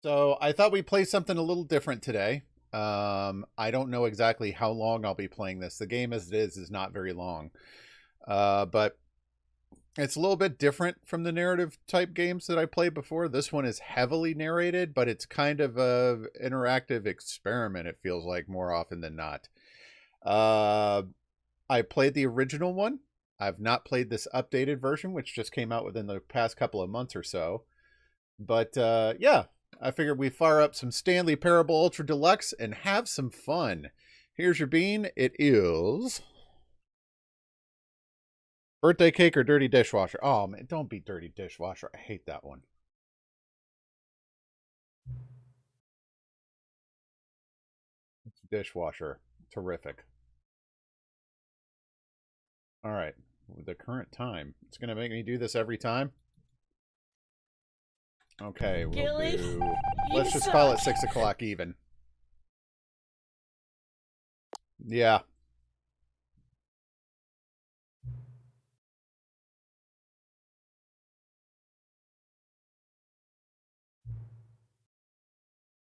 So I thought we'd play something a little different today. I don't know exactly how long I'll be playing this. The game as it is not very long. But it's a little bit different from the narrative type games that I played before. This one is heavily narrated, but it's kind of a interactive experiment, it feels like, more often than not. I played the original one. I've not played this updated version, which just came out within the past couple of months or so. But yeah, I figured we'd fire up some Stanley Parable Ultra Deluxe and have some fun. Here's your bean. It is birthday cake or dirty dishwasher. Oh, man, don't be dirty dishwasher. I hate that one. Dishwasher. Terrific. All right. With the current time. It's going to make me do this every time. Okay, we'll do... Let's just call it 6 o'clock even. Yeah.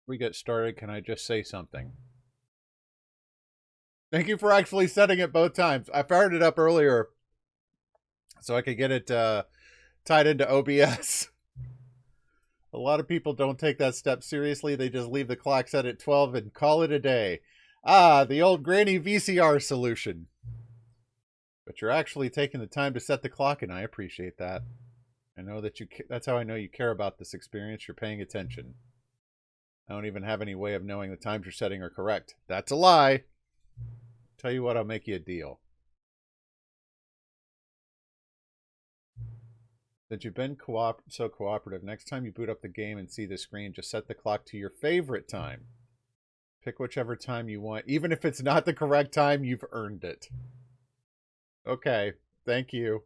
We get started. Can I just say something? Thank you for actually setting it both times. I fired it up earlier so I could get it tied into OBS. A lot of people don't take that step seriously. They just leave the clock set at 12 and call it a day. Ah, the old granny VCR solution. But you're actually taking the time to set the clock, and I appreciate that. I know that that's how I know you care about this experience. You're paying attention. I don't even have any way of knowing the times you're setting are correct. That's a lie. Tell you what, I'll make you a deal. That you've been so cooperative. Next time you boot up the game and see the screen, just set the clock to your favorite time. Pick whichever time you want. Even if it's not the correct time, you've earned it. Okay, thank you.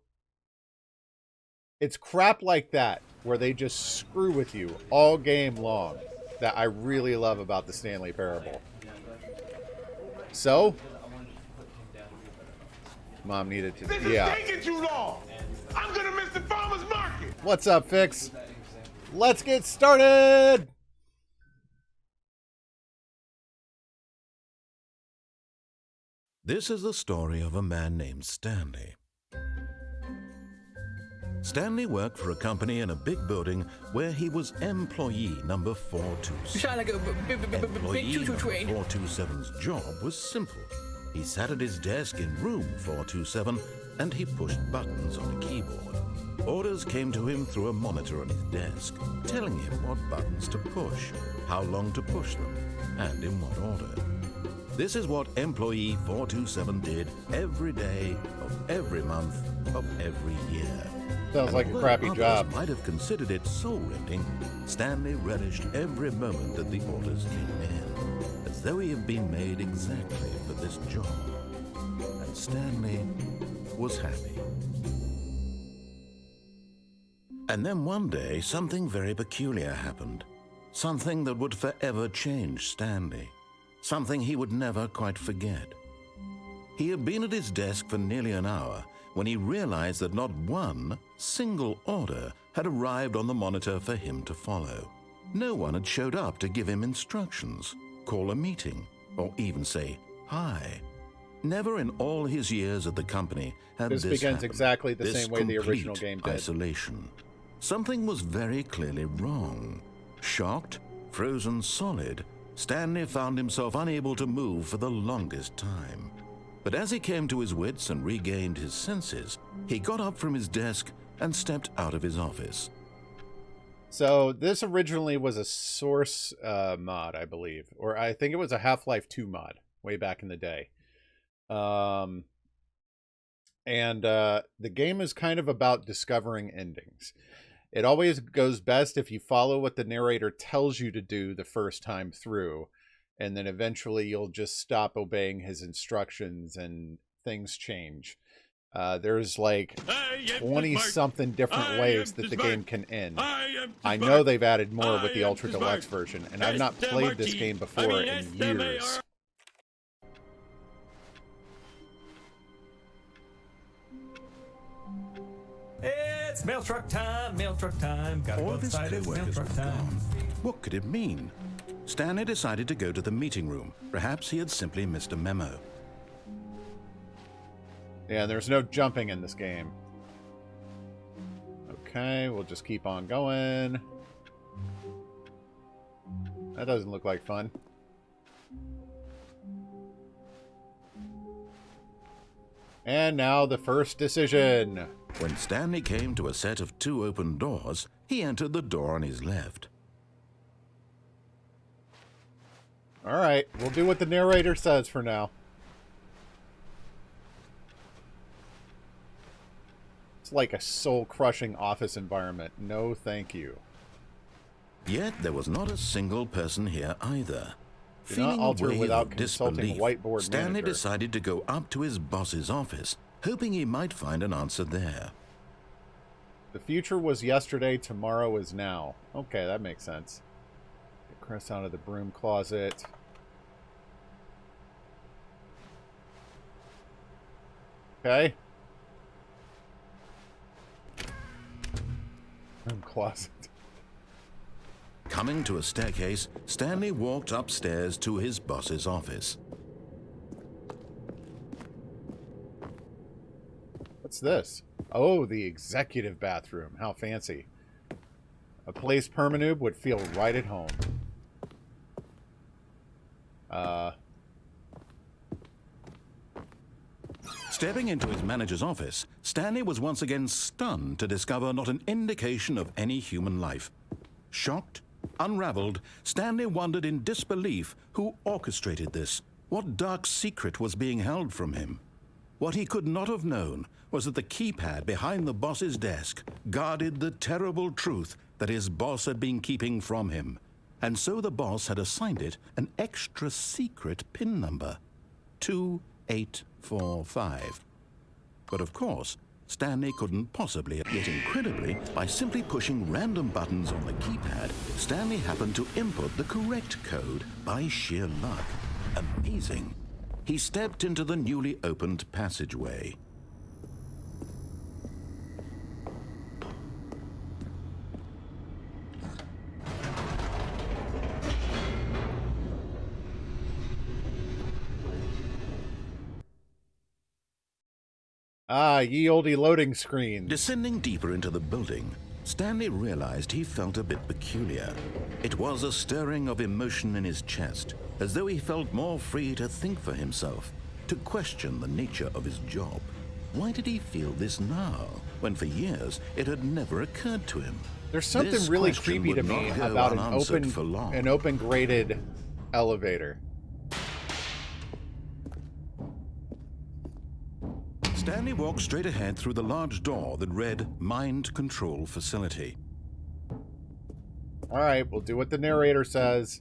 It's crap like that, where they just screw with you all game long, that I really love about the Stanley Parable. So, Mom needed to... This is taking too long! I'm gonna miss the farmer's market! What's up, Fix? Let's get started! This is the story of a man named Stanley. Stanley worked for a company in a big building where he was employee number 427. Sound like a big choo-choo train. 427's job was simple. He sat at his desk in room 427 and he pushed buttons on a keyboard. Orders came to him through a monitor on his desk, telling him what buttons to push, how long to push them, and in what order. This is what employee 427 did every day of every month of every year. Sounds like a crappy job. Might have considered it soul-rending. Stanley relished every moment that the orders came in, as though he had been made exactly for this job. And Stanley was happy. And then one day, something very peculiar happened. Something that would forever change Stanley. Something he would never quite forget. He had been at his desk for nearly an hour when he realized that not one single order had arrived on the monitor for him to follow. No one had showed up to give him instructions, call a meeting, or even say hi. Never in all his years at the company had this begins happened. exactly the This same way the original complete game did. Isolation. Something was very clearly wrong. Shocked, frozen solid, Stanley found himself unable to move for the longest time. But as he came to his wits and regained his senses, he got up from his desk and stepped out of his office. So this originally was a Source mod, I believe. Or I think it was a Half-Life 2 mod way back in the day. The game is kind of about discovering endings. It always goes best if you follow what the narrator tells you to do the first time through, and then eventually you'll just stop obeying his instructions and things change. There's like 20-something different ways that the game can end. I know they've added more with the Ultra Deluxe version, and I've not played this game before in years. It's mail truck time, mail truck time. Gotta go All of his outside, it's mail co-workers truck were time. gone. What could it mean? Stanley decided to go to the meeting room. Perhaps he had simply missed a memo. Yeah, there's no jumping in this game. Okay, we'll just keep on going. That doesn't look like fun. And now the first decision. When Stanley came to a set of 2 open doors, he entered the door on his left. Alright, we'll do what the narrator says for now. It's like a soul-crushing office environment. No, thank you. Yet there was not a single person here either. Do Feeling not alter a wave without of consulting disbelief, whiteboard Stanley manager. decided to go up to his boss's office, hoping he might find an answer there. The future was yesterday, tomorrow is now. Okay, that makes sense. Get Chris out of the broom closet. Okay. Broom closet. Coming to a staircase, Stanley walked upstairs to his boss's office. What's this? Oh, the executive bathroom. How fancy. A place Permanoob would feel right at home. Stepping into his manager's office, Stanley was once again stunned to discover not an indication of any human life. Shocked, unraveled, Stanley wondered in disbelief who orchestrated this. What dark secret was being held from him? What he could not have known was that the keypad behind the boss's desk guarded the terrible truth that his boss had been keeping from him. And so the boss had assigned it an extra secret PIN number, 2845. But of course, Stanley couldn't possibly, yet incredibly, by simply pushing random buttons on the keypad, Stanley happened to input the correct code by sheer luck. Amazing. He stepped into the newly opened passageway. Ah, ye olde loading screen. Descending deeper into the building, Stanley realized he felt a bit peculiar. It was a stirring of emotion in his chest, as though he felt more free to think for himself, to question the nature of his job. Why did he feel this now, when for years it had never occurred to him? There's something This really question creepy to would me not go about unanswered for long. an open graded elevator. Stanley walked straight ahead through the large door that read Mind Control Facility. All right, we'll do what the narrator says.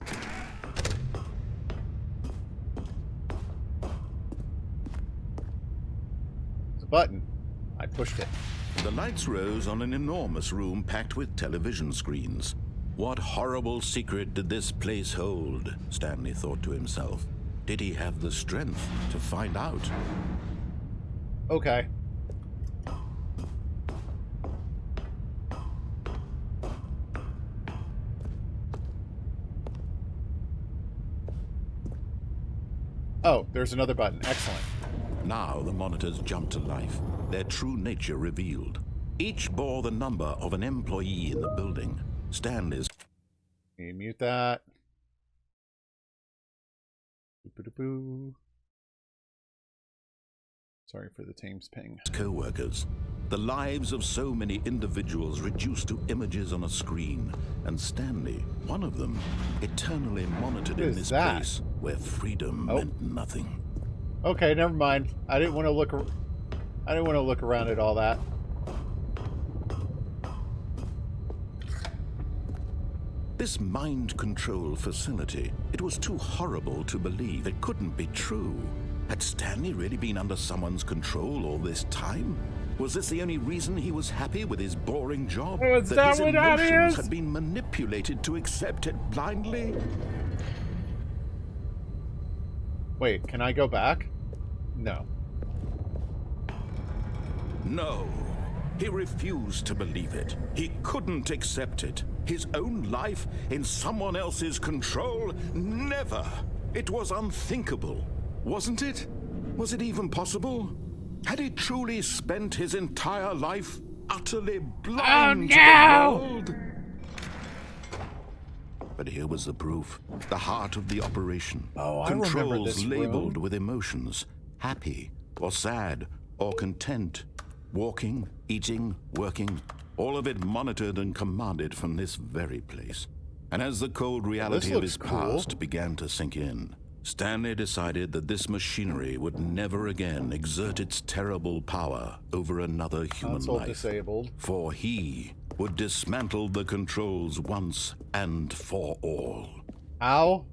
It's a button. I pushed it. The lights rose on an enormous room packed with television screens. What horrible secret did this place hold? Stanley thought to himself. Did he have the strength to find out? Okay. Oh, there's another button. Excellent. Now the monitors jumped to life, their true nature revealed. Each bore the number of an employee in the building. Stanley's Can you mute that? Boop-a-da-boo. Sorry for the Thames ping. co-workers. The lives of so many individuals reduced to images on a screen, and Stanley, one of them, eternally monitored What in is this that? place where freedom meant nothing. Okay, never mind. I didn't want to look. I didn't want to look around at all that. This mind control facility, it was too horrible to believe. It couldn't be true. Had Stanley really been under someone's control all this time? Was this the only reason he was happy with his boring job? Oh, is that that his what that emotions is? had been manipulated to accept it blindly? Wait, can I go back? No. No. He refused to believe it. He couldn't accept it. His own life in someone else's control? Never! It was unthinkable, wasn't it? Was it even possible? Had he truly spent his entire life utterly blind to the world? But here was the proof. The heart of the operation. Oh, I remember this Controls labeled room. with emotions. Happy, or sad, or content. Walking, eating, working. All of it monitored and commanded from this very place. And as the cold reality of his looks cool. past began to sink in, Stanley decided that this machinery would never again exert its terrible power over another human Console life. disabled. For he would dismantle the controls once and for all. Ow.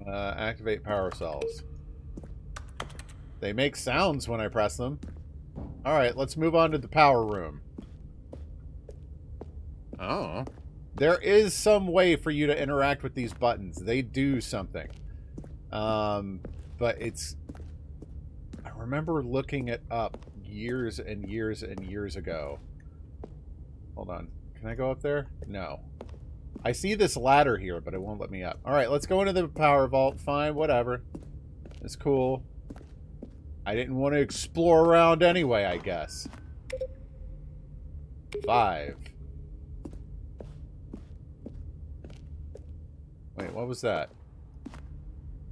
Activate power cells. They make sounds when I press them. Alright, let's move on to the power room. Oh. There is some way for you to interact with these buttons. They do something. But it's... I remember looking it up years and years and years ago. Hold on. Can I go up there? No. I see this ladder here, but it won't let me up. Alright, let's go into the power vault. Fine, whatever. It's cool. I didn't want to explore around anyway, I guess. 5. Wait, what was that?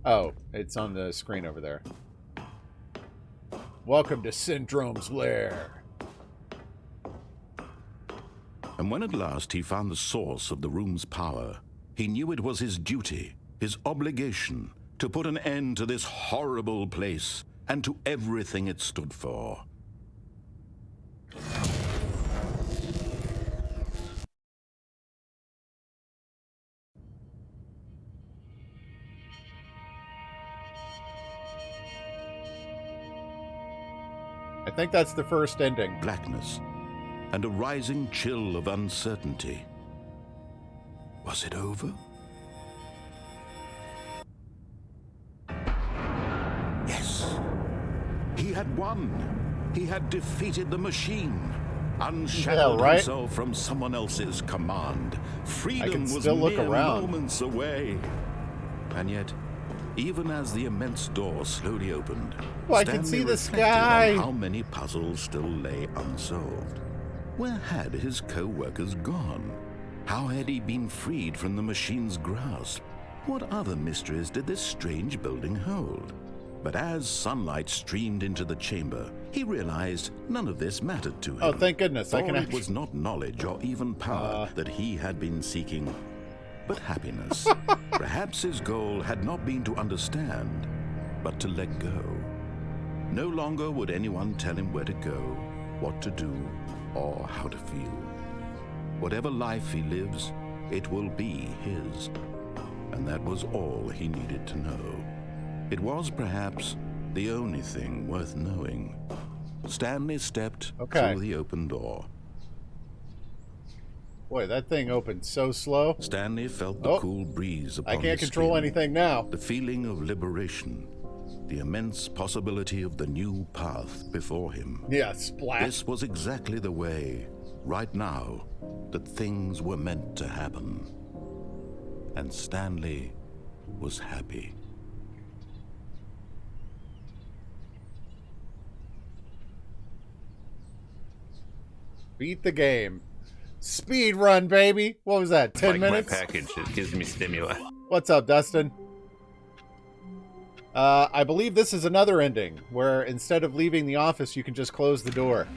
Oh, it's on the screen over there. Welcome to Syndrome's lair. And when at last he found the source of the room's power, he knew it was his duty, his obligation, to put an end to this horrible place and to everything it stood for. I think that's the first ending. Blackness and a rising chill of uncertainty. Was it over? Yes. He had won. He had defeated the machine. Unshackled right? himself from someone else's command. Freedom was still look mere around. moments away. And yet, even as the immense door slowly opened, Well, I can Stanley see the reflected sky. on how many puzzles still lay unsolved. Where had his co-workers gone? How had he been freed from the machine's grasp? What other mysteries did this strange building hold? But as sunlight streamed into the chamber, he realized none of this mattered to him. Oh, thank goodness. I For can it actually... was not knowledge or even power that he had been seeking, but happiness. Perhaps his goal had not been to understand, but to let go. No longer would anyone tell him where to go, what to do, or how to feel. Whatever life he lives, it will be his. And that was all he needed to know. It was perhaps the only thing worth knowing. Stanley stepped through the open door. Boy, that thing opened so slow. Stanley felt the cool breeze upon I can't his control skin, anything now. the feeling of liberation, the immense possibility of the new path before him. Yeah, splash. This was exactly the way, right now, that things were meant to happen. And Stanley was happy. Beat the game. Speed run, baby. What was that, 10 like minutes? My package, it gives me stimuli. What's up, Dustin? I believe this is another ending, where instead of leaving the office, you can just close the door.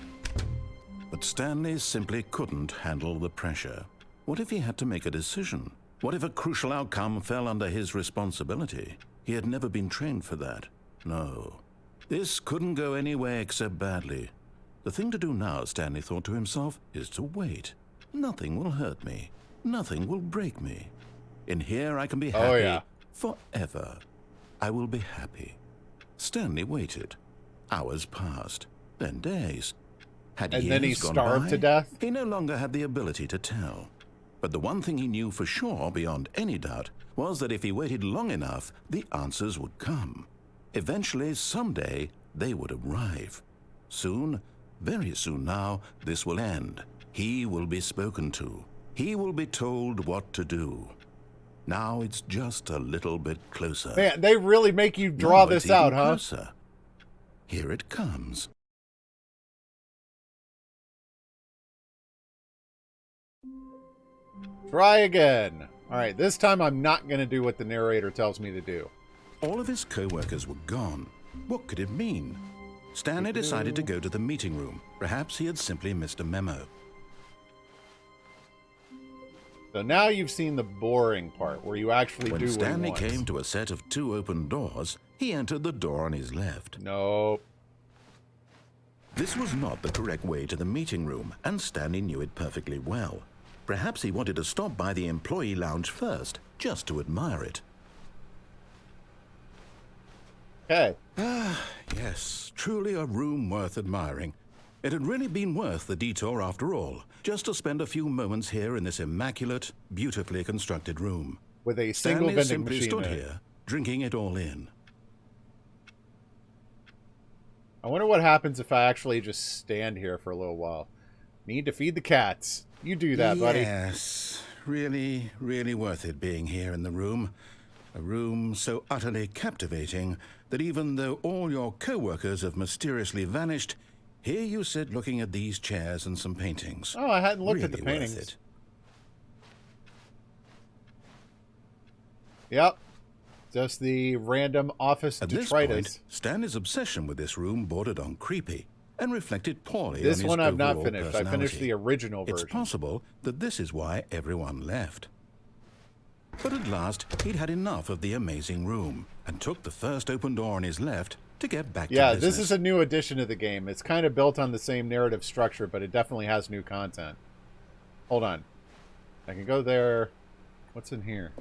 But Stanley simply couldn't handle the pressure. What if he had to make a decision? What if a crucial outcome fell under his responsibility? He had never been trained for that. No. This couldn't go any way except badly. The thing to do now, Stanley thought to himself, is to wait. Nothing will hurt me. Nothing will break me. In here I can be happy forever. I will be happy. Stanley waited. Hours passed, then days. Had And then he years gone starved by? to death? He no longer had the ability to tell. But the one thing he knew for sure, beyond any doubt, was that if he waited long enough, the answers would come. Eventually, someday, they would arrive. Soon, very soon now, this will end. He will be spoken to. He will be told what to do. Now it's just a little bit closer. Man, they really make you draw Now it's this out, even huh? Closer. Here it comes. Try again. All right, this time I'm not going to do what the narrator tells me to do. All of his co-workers were gone. What could it mean? Stanley decided to go to the meeting room. Perhaps he had simply missed a memo. So now you've seen the boring part, where you actually When do Stanley what he wants. came to a set of 2 open doors, he entered the door on his left. Nope. This was not the correct way to the meeting room, and Stanley knew it perfectly well. Perhaps he wanted to stop by the employee lounge first, just to admire it. Okay. Yes, truly a room worth admiring. It had really been worth the detour after all, just to spend a few moments here in this immaculate, beautifully constructed room. With a single Stanley vending simply machine stood in it. here, drinking it all in. I wonder what happens if I actually just stand here for a little while. Need to feed the cats. You do that, buddy. Yes, really, really worth it being here in the room. A room so utterly captivating that even though all your co-workers have mysteriously vanished, here you sit looking at these chairs and some paintings. Oh, I hadn't looked at the Really worth paintings. it. Yep. Just the random office At this detritus. point, Stanley's obsession with this room bordered on creepy and reflected poorly This on his one I've not overall finished. I finished personality. the original It's version. possible that this is why everyone left. But at last, he'd had enough of the amazing room and took the first open door on his left to get back Yeah, to business. this is a new addition to the game. It's kind of built on the same narrative structure, but it definitely has new content. Hold on. I can go there. What's in here?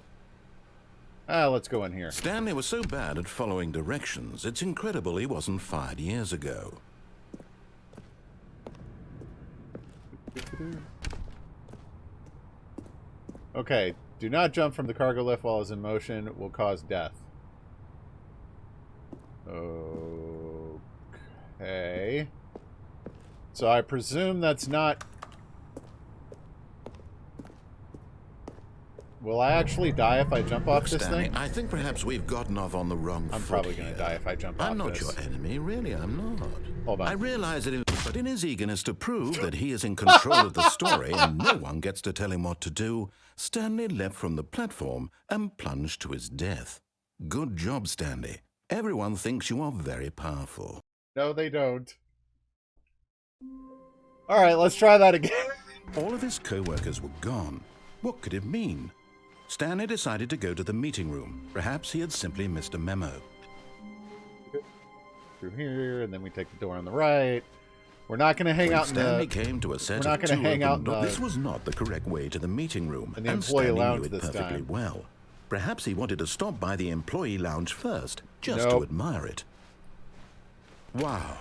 Let's go in here. Stanley was so bad at following directions, it's incredible he wasn't fired years ago. Okay, do not jump from the cargo lift while it's in motion. It will cause death. Okay. So I presume that's not... Will I actually die if I jump off this Stanley, thing? I think perhaps we've gotten off on the wrong foot I'm probably going here. to die if I jump off I'm not this. your enemy, really, I'm not. Hold on. I realize that, but in his eagerness to prove that he is in control of the story and no one gets to tell him what to do, Stanley leapt from the platform and plunged to his death. Good job, Stanley. Everyone thinks you are very powerful. No, they don't. All right, let's try that again. All of his co-workers were gone. What could it mean? Stanley decided to go to the meeting room. Perhaps he had simply missed a memo. Through here, and then we take the door on the right. We're not going to hang When out in Stanley the... came to a set we're not of gonna 2 hang open out in doors. the- This was not the correct way to the meeting room, in the and employee Stanley lounge knew it this perfectly time. well. Perhaps he wanted to stop by the employee lounge first, just Nope. to admire it. Wow.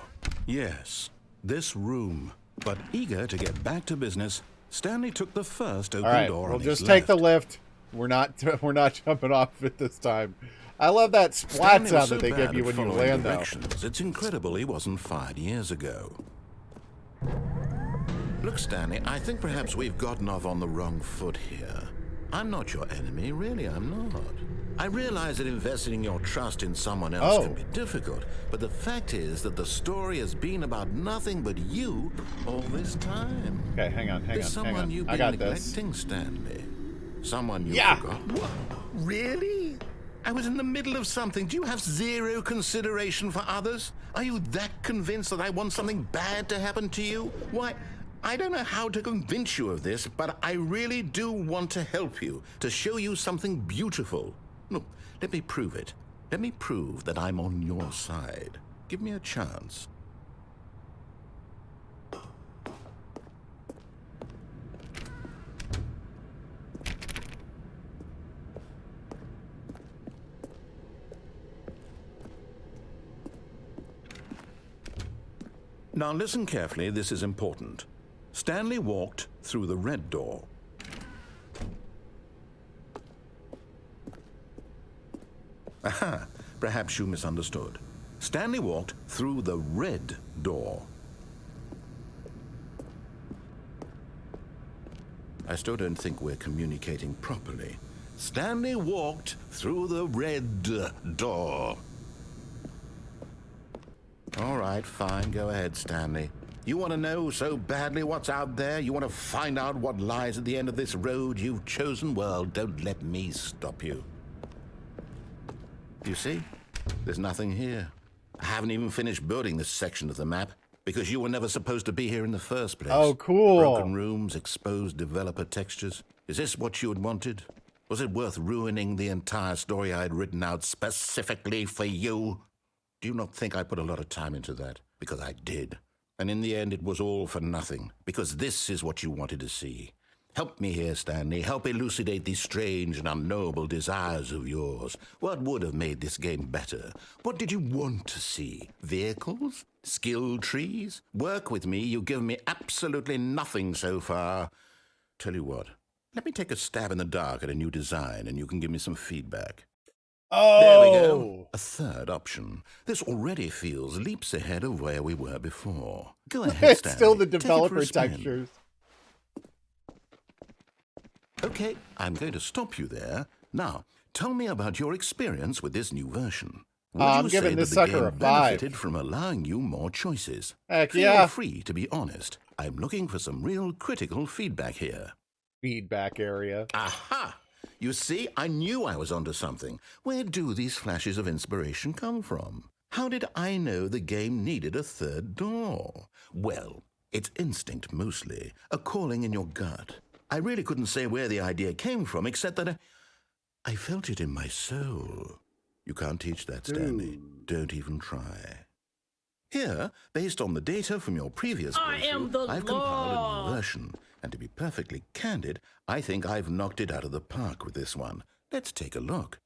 Yes, this room. But eager to get back to business, Stanley took the first open All right, door we'll on just his take the left. lift. We're not jumping off it this time. I love that splat Stanley was sound so that they bad give you at when you following land, though. directions, it's incredible he wasn't fired years ago. Look, Stanley, I think perhaps we've gotten off on the wrong foot here. I'm not your enemy, really, I'm not. I realize that investing your trust in someone else can be difficult, but the fact is that the story has been about nothing but you all this time. Okay, hang on. There's someone you've I been got this. neglecting, Stanley. Someone you Yeah. forgot. What? Really? I was in the middle of something. Do you have zero consideration for others? Are you that convinced that I want something bad to happen to you? Why, I don't know how to convince you of this, but I really do want to help you, to show you something beautiful. Look, let me prove it. Let me prove that I'm on your side. Give me a chance. Now listen carefully, this is important. Stanley walked through the red door. Aha, perhaps you misunderstood. Stanley walked through the red door. I still don't think we're communicating properly. Stanley walked through the red door. All right, fine. Go ahead, Stanley. You want to know so badly what's out there? You want to find out what lies at the end of this road you've chosen? Well, don't let me stop you. You see? There's nothing here. I haven't even finished building this section of the map because you were never supposed to be here in the first place. Oh, cool. Broken rooms, exposed developer textures. Is this what you had wanted? Was it worth ruining the entire story I had written out specifically for you? Do you not think I put a lot of time into that? Because I did. And in the end, it was all for nothing. Because this is what you wanted to see. Help me here, Stanley. Help elucidate these strange and unknowable desires of yours. What would have made this game better? What did you want to see? Vehicles? Skill trees? Work with me. You've given me absolutely nothing so far. Tell you what. Let me take a stab in the dark at a new design, and you can give me some feedback. Oh! There we go. A third option. This already feels leaps ahead of where we were before. Go ahead, It's Stanley. still the Take it for developer a spin. textures. Okay, I'm going to stop you there. Now, tell me about your experience with this new version. Would I'm you giving say this that the sucker game a 5. benefited from allowing you more choices? Heck Feel yeah. free to be honest. I'm looking for some real critical feedback here. Feedback area. Aha! You see, I knew I was onto something. Where do these flashes of inspiration come from? How did I know the game needed a third door? Well, it's instinct mostly, a calling in your gut. I really couldn't say where the idea came from, except that I felt it in my soul. You can't teach that, Stanley. Don't even try. Here, based on the data from your previous I am the playthrough, I've compiled a law. new version. And to be perfectly candid, I think I've knocked it out of the park with this one. Let's take a look.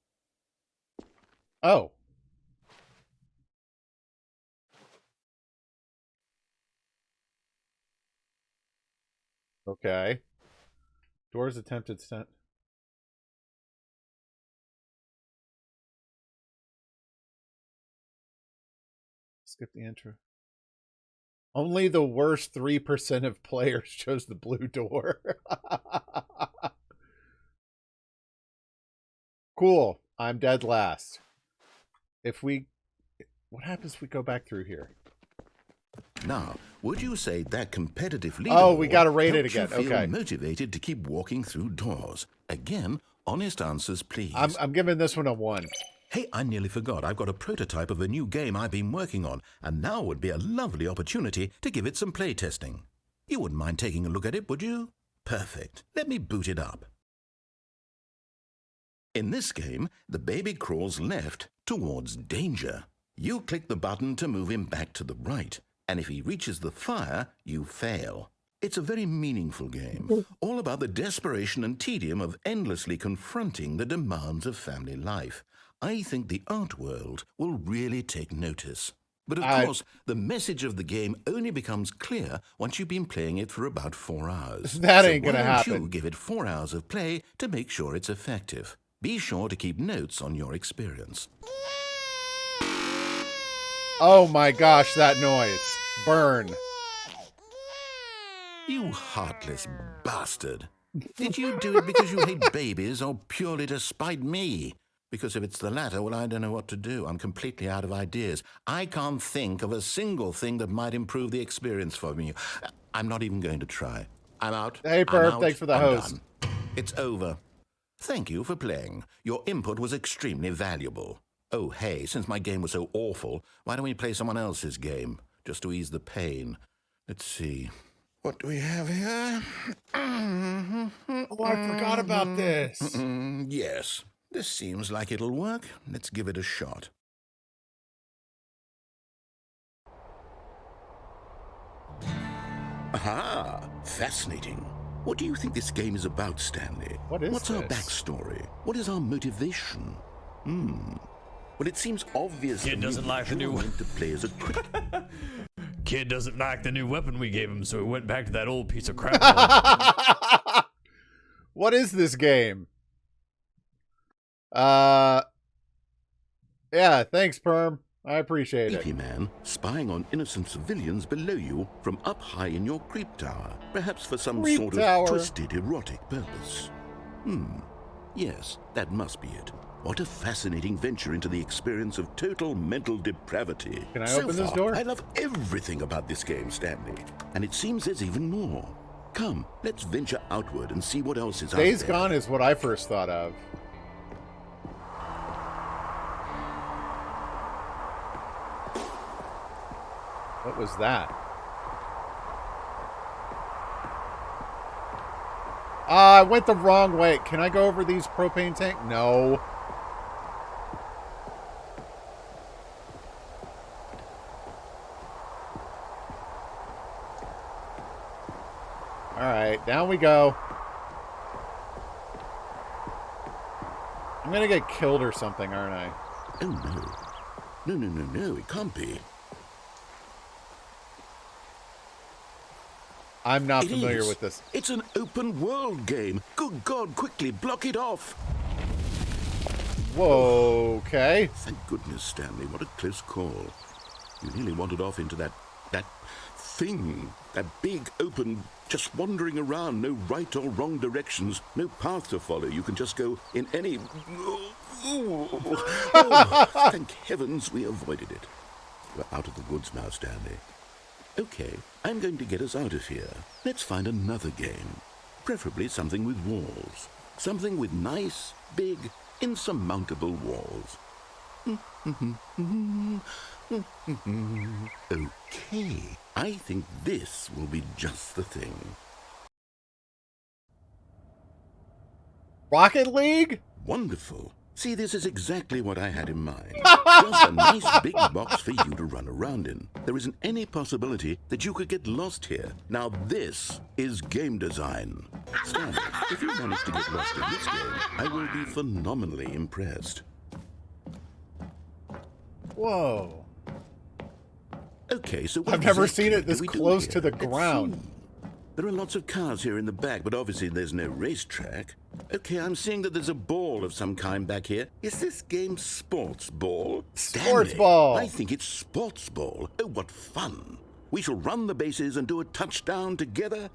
Oh. Okay. Doors attempted stunt. Skip the intro. Only the worst 3% of players chose the blue door. Cool. I'm dead last. What happens if we go back through here? Now, would you say that competitive leaderboard Oh, we gotta rate it helped you again. feel Okay. motivated to keep walking through doors? Again, honest answers, please. I'm giving this one a 1. Hey, I nearly forgot. I've got a prototype of a new game I've been working on, and now would be a lovely opportunity to give it some play testing. You wouldn't mind taking a look at it, would you? Perfect. Let me boot it up. In this game, the baby crawls left towards danger. You click the button to move him back to the right, and if he reaches the fire, you fail. It's a very meaningful game, all about the desperation and tedium of endlessly confronting the demands of family life. I think the art world will really take notice. But of course, the message of the game only becomes clear once you've been playing it for about 4 hours. That ain't gonna why don't happen. you give it 4 hours of play to make sure it's effective. Be sure to keep notes on your experience. Oh my gosh, that noise. Burn. You heartless bastard. Did you do it because you hate babies or purely to spite me? Because if it's the latter, well, I don't know what to do. I'm completely out of ideas. I can't think of a single thing that might improve the experience for me. I'm not even going to try. I'm out. Hey, I'm Perf, out. thanks for the I'm host. done. It's over. Thank you for playing. Your input was extremely valuable. Oh, hey, since my game was so awful, why don't we play someone else's game, just to ease the pain? Let's see. What do we have here? Oh, I forgot about this. Yes, this seems like it'll work. Let's give it a shot. Aha! Fascinating. What do you think this game is about, Stanley? What is What's our this? backstory? What is our motivation? Well, it seems obvious Kid to me doesn't that like the you're new- meant to play as a critic. Kid doesn't like the new weapon we gave him, so he went back to that old piece of crap. What is this game? Yeah, thanks, Perm. I appreciate it. Creepy man spying on innocent civilians below you from up high in your creep tower, perhaps for some Creep sort tower. of twisted erotic purpose. Yes, that must be it. What a fascinating venture into the experience of total mental depravity. Can I So open this far, door? I love everything about this game, Stanley. And it seems there's even more. Come, let's venture outward and see what else is out there. Days Gone is what I first thought of. What was that? Ah, I went the wrong way. Can I go over these propane tank? No. Alright, down we go. I'm gonna get killed or something, aren't I? Oh, no. No, it can't be. I'm not It familiar is. with this. It's an open world game. Good God, quickly block it off. Whoa, okay. Thank goodness, Stanley. What a close call. You nearly wandered off into that thing. That big, open, just wandering around. No right or wrong directions. No path to follow. You can just go in any... Oh, thank heavens we avoided it. We're out of the woods now, Stanley. Okay, I'm going to get us out of here. Let's find another game. Preferably something with walls. Something with nice, big, insurmountable walls. Okay, I think this will be just the thing. Rocket League? Wonderful. See, this is exactly what I had in mind. Just a nice big box for you to run around in. There isn't any possibility that you could get lost here. Now this is game design. Stanley, if you manage to get lost in this game, I will be phenomenally impressed. Whoa. Okay, so what I've never exactly seen it this do we do close here? to the Let's ground. see. There are lots of cars here in the back, but obviously there's no racetrack. Okay, I'm seeing that there's a ball of some kind back here. Is this game sports ball? Sports Stanley, ball. I think it's sports ball. Oh, what fun. We shall run the bases and do a touchdown together?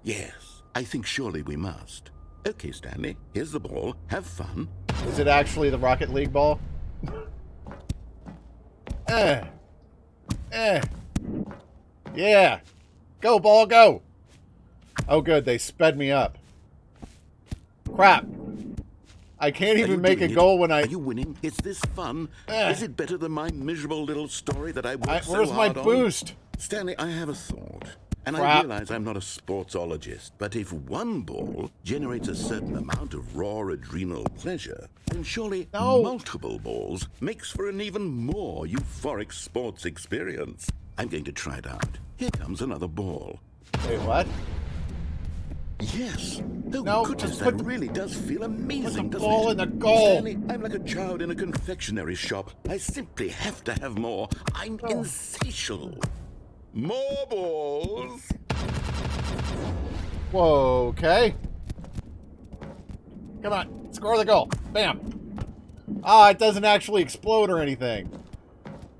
Yes, I think surely we must. Okay, Stanley, here's the ball. Have fun. Is it actually the Rocket League ball? Yeah. Go, ball, go. Oh, good. They sped me up. Crap. I can't Are you even make a doing it? goal when Are I... you winning? Is this fun? Is it better than my miserable little story that I worked so Where's my hard on? boost? Stanley, I have a thought. And I Crap. realize I'm not a sportsologist, but if one ball generates a certain amount of raw adrenal pleasure, then surely No. multiple balls makes for an even more euphoric sports experience. I'm going to try it out. Here comes another ball. Wait, what? Yes. Oh, No, goodness, just that put the- really does feel amazing, the doesn't ball it? in the goal. Stanley, I'm like a child in a confectionery shop. I simply have to have more. I'm insatiable. More balls. Whoa, okay. Come on, score the goal. Bam. Ah, it doesn't actually explode or anything.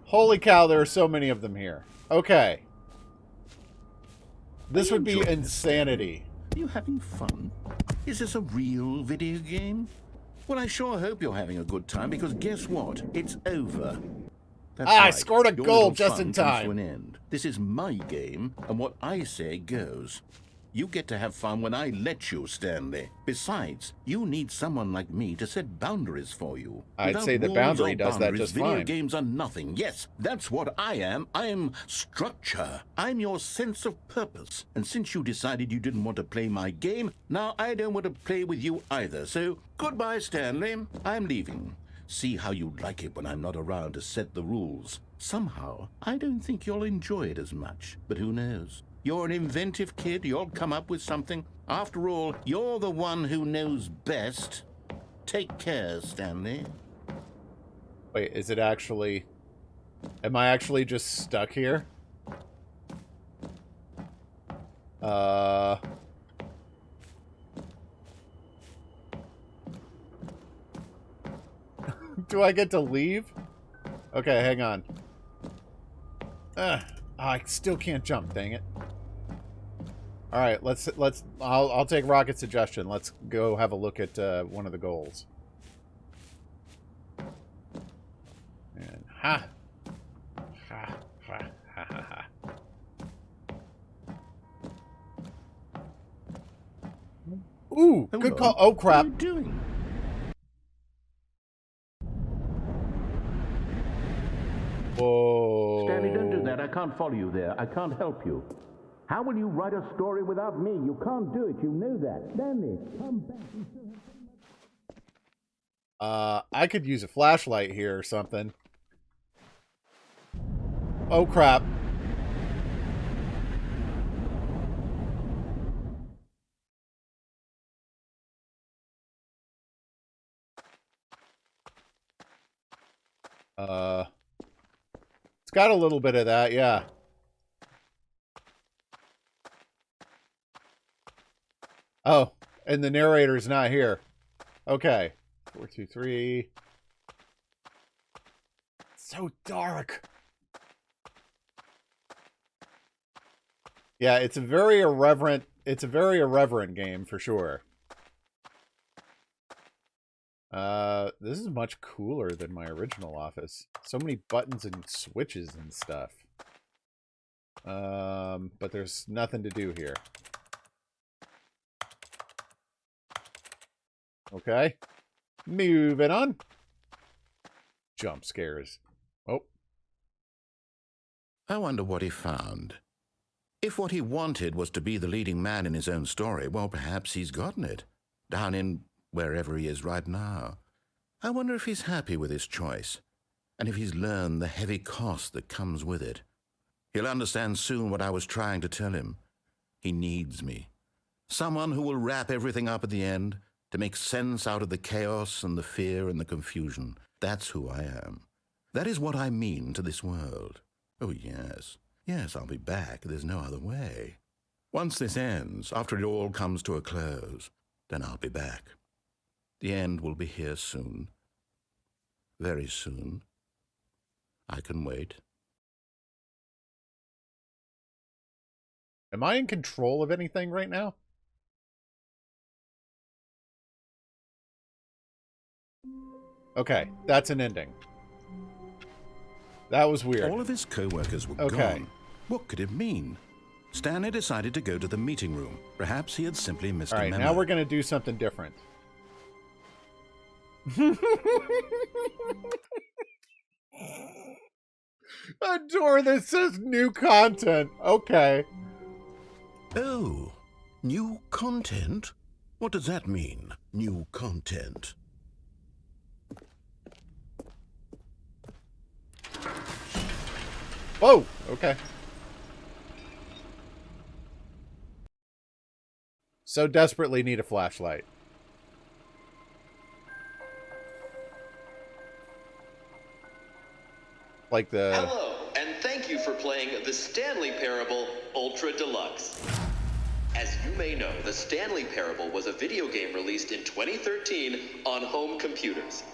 Holy cow, there are so many of them here. Okay. This would be enjoy this. insanity. Are you having fun? Is this a real video game? Well, I sure hope you're having a good time, because guess what? It's over. That's I right. scored a Your goal little just fun in comes time. to an end. This is my game, and what I say goes. You get to have fun when I let you, Stanley. Besides, you need someone like me to set boundaries for you. I'd Without say the rules boundary or does that boundaries, just video fine. games are nothing. Yes, that's what I am. I am structure. I'm your sense of purpose. And since you decided you didn't want to play my game, now I don't want to play with you either. So, goodbye, Stanley. I'm leaving. See how you like it when I'm not around to set the rules. Somehow, I don't think you'll enjoy it as much. But who knows? You're an inventive kid. You'll come up with something. After all, you're the one who knows best. Take care, Stanley. Wait, is it actually... Am I actually just stuck here? Do I get to leave? Okay, hang on. I still can't jump, dang it. Alright, I'll take Rocket's suggestion. Let's go have a look at one of the goals. And ha! Ha, ha, ha, ha, ha. Ooh, Hello. good call. Oh, crap. What are you doing? Whoa. Stanley, don't do that. I can't follow you there. I can't help you. How will you write a story without me? You can't do it. You know that. Stanley, come back. I could use a flashlight here or something. Oh, crap. It's got a little bit of that, yeah. Oh, and the narrator's not here. Okay. 4, 2, 3. So dark. Yeah, it's a very irreverent game for sure. This is much cooler than my original office. So many buttons and switches and stuff. But there's nothing to do here. Okay. Moving on. Jump scares. Oh. I wonder what he found. If what he wanted was to be the leading man in his own story, well, perhaps he's gotten it. Down in wherever he is right now. I wonder if he's happy with his choice, and if he's learned the heavy cost that comes with it. He'll understand soon what I was trying to tell him. He needs me. Someone who will wrap everything up at the end, to make sense out of the chaos and the fear and the confusion. That's who I am. That is what I mean to this world. Oh, yes. Yes, I'll be back. There's no other way. Once this ends, after it all comes to a close, then I'll be back. The end will be here soon. Very soon. I can wait. Am I in control of anything right now? Okay, that's an ending. That was weird. All of his co-workers were Okay. gone. What could it mean? Stanley decided to go to the meeting room. Perhaps he had simply missed All a right, memo. now we're going to do something different. A door that says new content. Okay. Oh, new content? What does that mean, new content? Whoa, okay. So desperately need a flashlight. Like the... Hello, and thank you for playing the Stanley Parable Ultra Deluxe. As you may know, the Stanley Parable was a video game released in 2013 on home computers.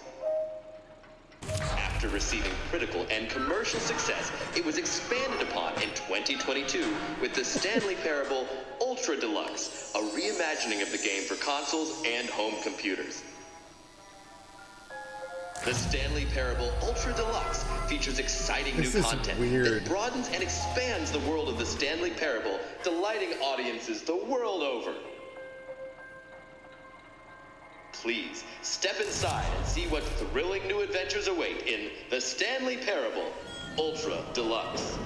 After receiving critical and commercial success, it was expanded upon in 2022 with the Stanley Parable Ultra Deluxe, a reimagining of the game for consoles and home computers. The Stanley Parable Ultra Deluxe features exciting This new is content weird. that broadens and expands the world of the Stanley Parable, delighting audiences the world over. Please, step inside and see what thrilling new adventures await in the Stanley Parable Ultra Deluxe.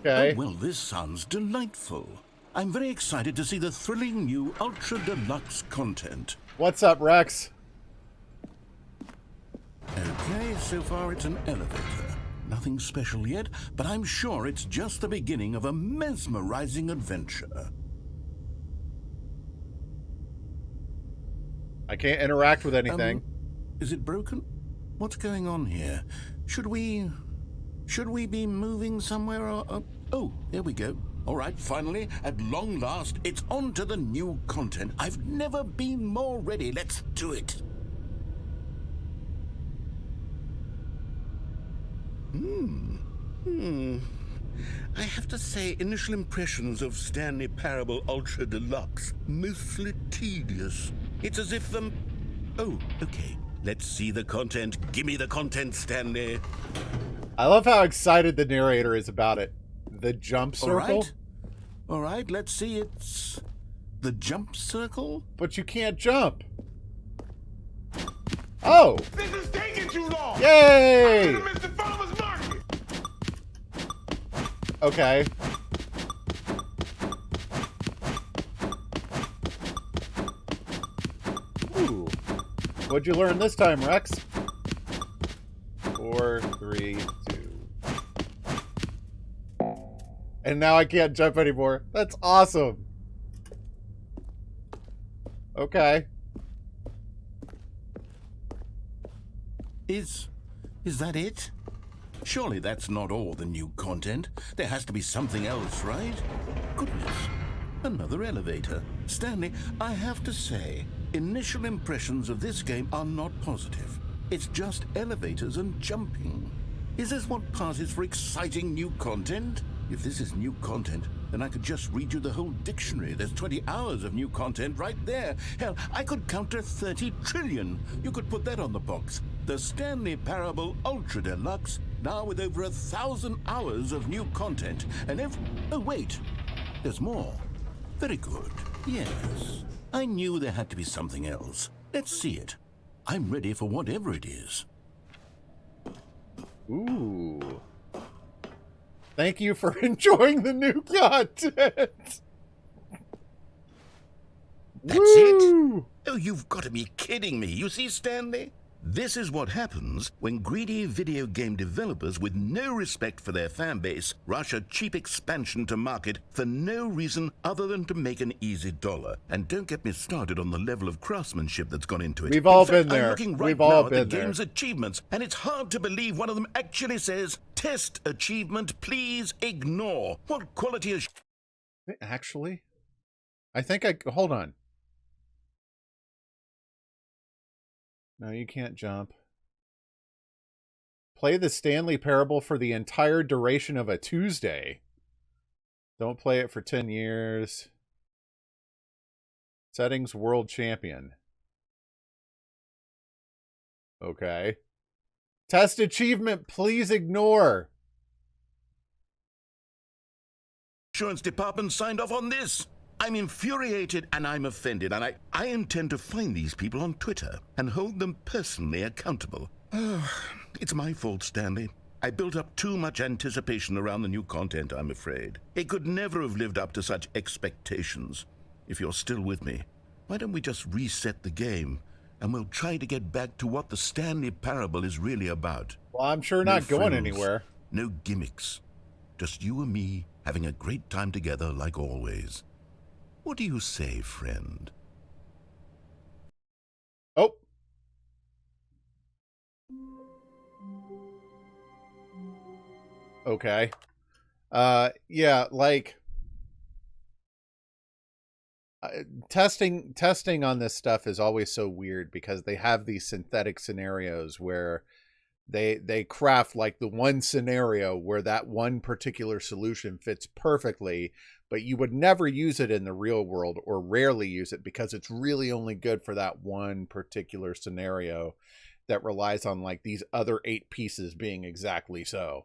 Okay. Oh, well, this sounds delightful. I'm very excited to see the thrilling new Ultra Deluxe content. What's up, Rex? Okay, so far it's an elevator. Nothing special yet, but I'm sure it's just the beginning of a mesmerizing adventure. I can't interact with anything. Is it broken? What's going on here? Should we be moving somewhere or... oh, there we go. All right, finally, at long last, it's on to the new content. I've never been more ready. Let's do it. I have to say, initial impressions of Stanley Parable Ultra Deluxe, mostly tedious. It's as if the... Oh, okay. Let's see the content. Give me the content, Stanley. I love how excited the narrator is about it. The jump circle? All right, let's see. It's the jump circle? But you can't jump. Oh! This is taking too long. Yay! I'm gonna miss the farmer's market. Okay. Ooh. What'd you learn this time, Rex? 4, 3, 2. And now I can't jump anymore. That's awesome. Okay. Is that it? Surely that's not all the new content. There has to be something else, right? Goodness. Another elevator. Stanley, I have to say, initial impressions of this game are not positive. It's just elevators and jumping. Is this what passes for exciting new content? If this is new content, then I could just read you the whole dictionary. There's 20 hours of new content right there. Hell, I could count to 30 trillion. You could put that on the box. The Stanley Parable Ultra Deluxe, now with over 1,000 hours of new content. And oh, wait. There's more. Very good. Yes. I knew there had to be something else. Let's see it. I'm ready for whatever it is. Ooh. Thank you for enjoying the new content. That's Woo! it? Oh, you've got to be kidding me. You see, Stanley? This is what happens when greedy video game developers with no respect for their fan base rush a cheap expansion to market for no reason other than to make an easy dollar. And don't get me started on the level of craftsmanship that's gone into it. We've all In fact, been there. I'm looking right We've all now at been the there. game's achievements, and it's hard to believe one of them actually says, "Test achievement, please ignore." What quality is... Actually, I think hold on. No, you can't jump. Play the Stanley Parable for the entire duration of a Tuesday. Don't play it for 10 years. Settings World Champion. Okay. Test achievement, please ignore. Insurance department signed off on this. I'm infuriated and I'm offended, and I intend to find these people on Twitter and hold them personally accountable. It's my fault, Stanley. I built up too much anticipation around the new content, I'm afraid. It could never have lived up to such expectations. If you're still with me, why don't we just reset the game and we'll try to get back to what the Stanley Parable is really about. Well, I'm sure No not going frills, anywhere. No gimmicks. Just you and me having a great time together like always. What do you say, friend? Oh. Okay. Yeah, like testing on this stuff is always so weird because they have these synthetic scenarios where they craft like the one scenario where that one particular solution fits perfectly, but you would never use it in the real world or rarely use it because it's really only good for that one particular scenario that relies on like these other 8 pieces being exactly so.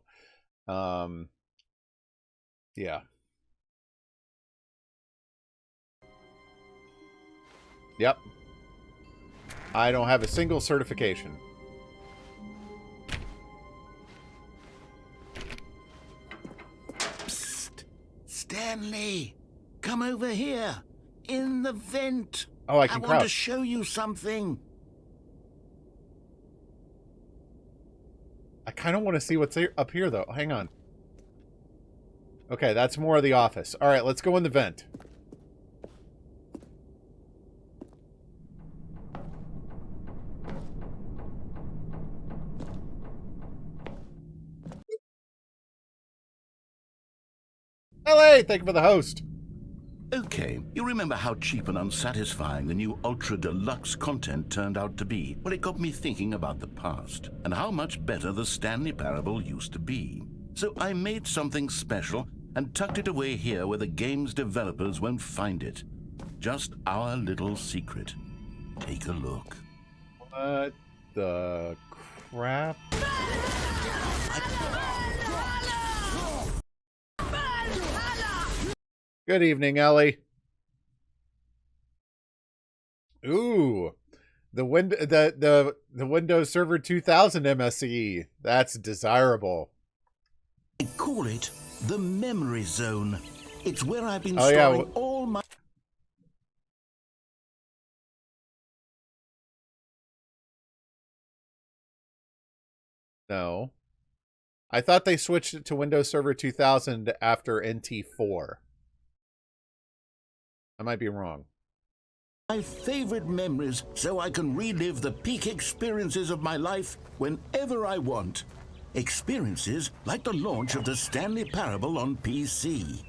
Yeah. Yep. I don't have a single certification. Psst! Stanley! Come over here! In the vent! Oh, I can want crouch. to show you something. I kind of want to see what's up here, though. Hang on. Okay, that's more of the office. All right, let's go in the vent. LA, thank you for the host. Okay, you remember how cheap and unsatisfying the new Ultra Deluxe content turned out to be? Well, it got me thinking about the past and how much better the Stanley Parable used to be. So I made something special and tucked it away here where the game's developers won't find it. Just our little secret. Take a look. What the crap? Good evening, Ellie. Ooh, the Windows Server 2000 MSE. That's desirable. I call it the memory zone. It's where I've been Oh, yeah. storing all my... No. I thought they switched it to Windows Server 2000 after NT4. I might be wrong. My favorite memories so I can relive the peak experiences of my life whenever I want. Experiences like the launch of the Stanley Parable on PC.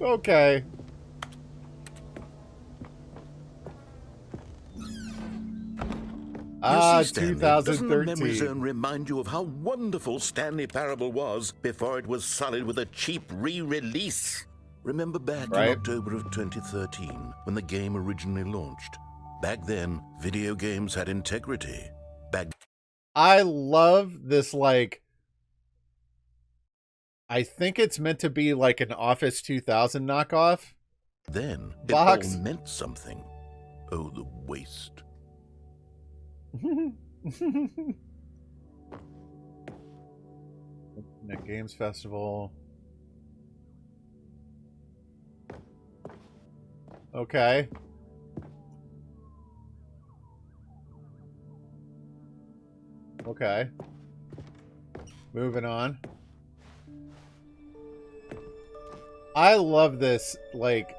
Okay. You see, Stanley, doesn't the memory 2013. zone remind you of how wonderful Stanley Parable was before it was sullied with a cheap re-release? Remember back in October of 2013 when the game originally launched? Back then, video games had integrity. I love this, like, I think it's meant to be like an Office 2000 knockoff. Then it Box. all meant something. Oh, the waste. Internet Games Festival. Okay. Okay. Moving on. I love this, like,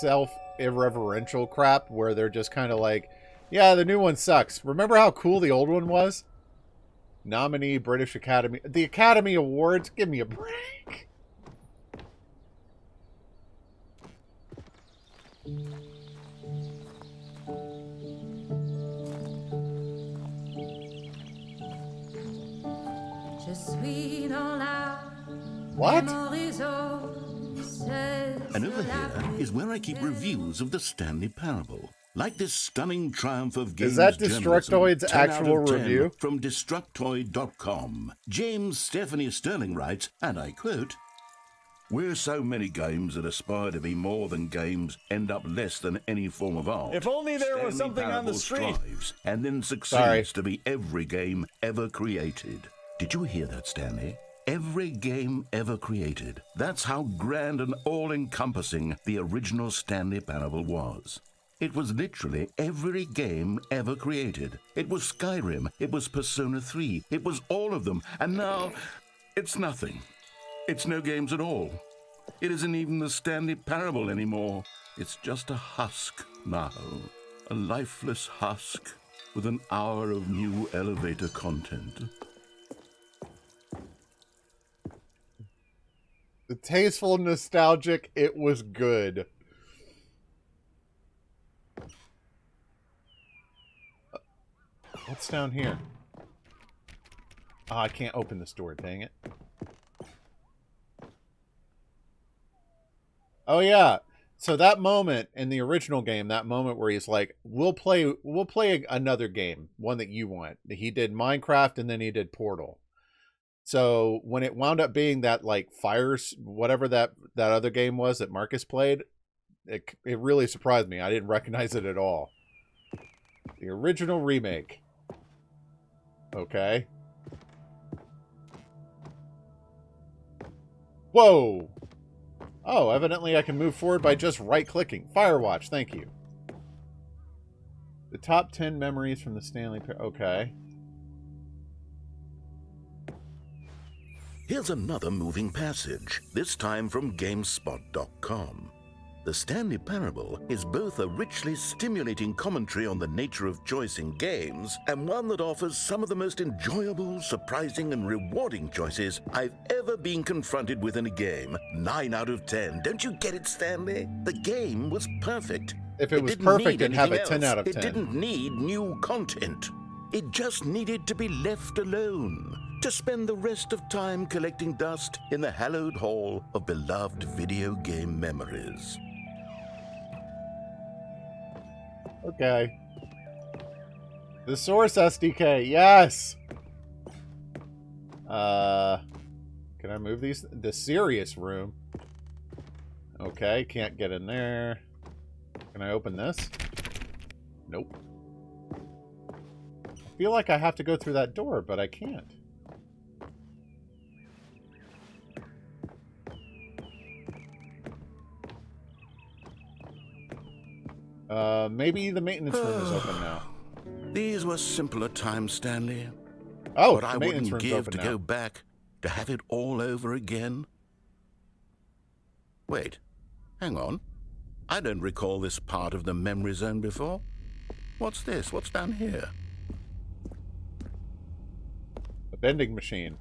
self-irreverential crap where they're just kind of like, yeah, the new one sucks. Remember how cool the old one was? Nominee, British Academy. The Academy Awards? Give me a break. What? And over here is where I keep reviews of the Stanley Parable. Like this stunning triumph of games Is that journalism, Destructoid's 10 out actual of 10 review? From Destructoid.com. James Stephanie Sterling writes, and I quote, "Where so many games that aspire to be more than games end up less than any form of art. If only there was Stanley something on the Parable street." strives and then succeeds Sorry. to be every game ever created. Did you hear that, Stanley? Every game ever created. That's how grand and all-encompassing the original Stanley Parable was. It was literally every game ever created. It was Skyrim. It was Persona 3. It was all of them. And now, it's nothing. It's no games at all. It isn't even the Stanley Parable anymore. It's just a husk now. A lifeless husk with an hour of new elevator content. The tasteful, nostalgic, it was good. What's down here? Oh, I can't open this door, dang it. Oh yeah. So that moment in the original game, that moment where he's like, we'll play another game, one that you want. He did Minecraft and then he did Portal. So when it wound up being that, like, Fires, whatever that other game was that Marcus played, it really surprised me. I didn't recognize it at all. The original remake. Okay. Whoa! Oh, evidently I can move forward by just right-clicking. Firewatch, thank you. The top 10 memories from the Stanley... Okay. Here's another moving passage, this time from GameSpot.com. The Stanley Parable is both a richly stimulating commentary on the nature of choice in games and one that offers some of the most enjoyable, surprising, and rewarding choices I've ever been confronted with in a game. 9 out of 10. Don't you get it, Stanley? The game was perfect. If it was didn't perfect, need it'd have a anything 10 out else. of 10. It didn't need new content. It just needed to be left alone, to spend the rest of time collecting dust in the hallowed hall of beloved video game memories. Okay. The Source SDK, yes! Can I move these? The Serious Room. Okay, can't get in there. Can I open this? Nope. I feel like I have to go through that door, but I can't. Maybe the maintenance room is open now. These were simpler times, Stanley. Oh, What I the maintenance wouldn't room's give open to now. go back, to have it all over again. Wait, hang on. I don't recall this part of the memory zone before. What's this? What's down here? A vending machine.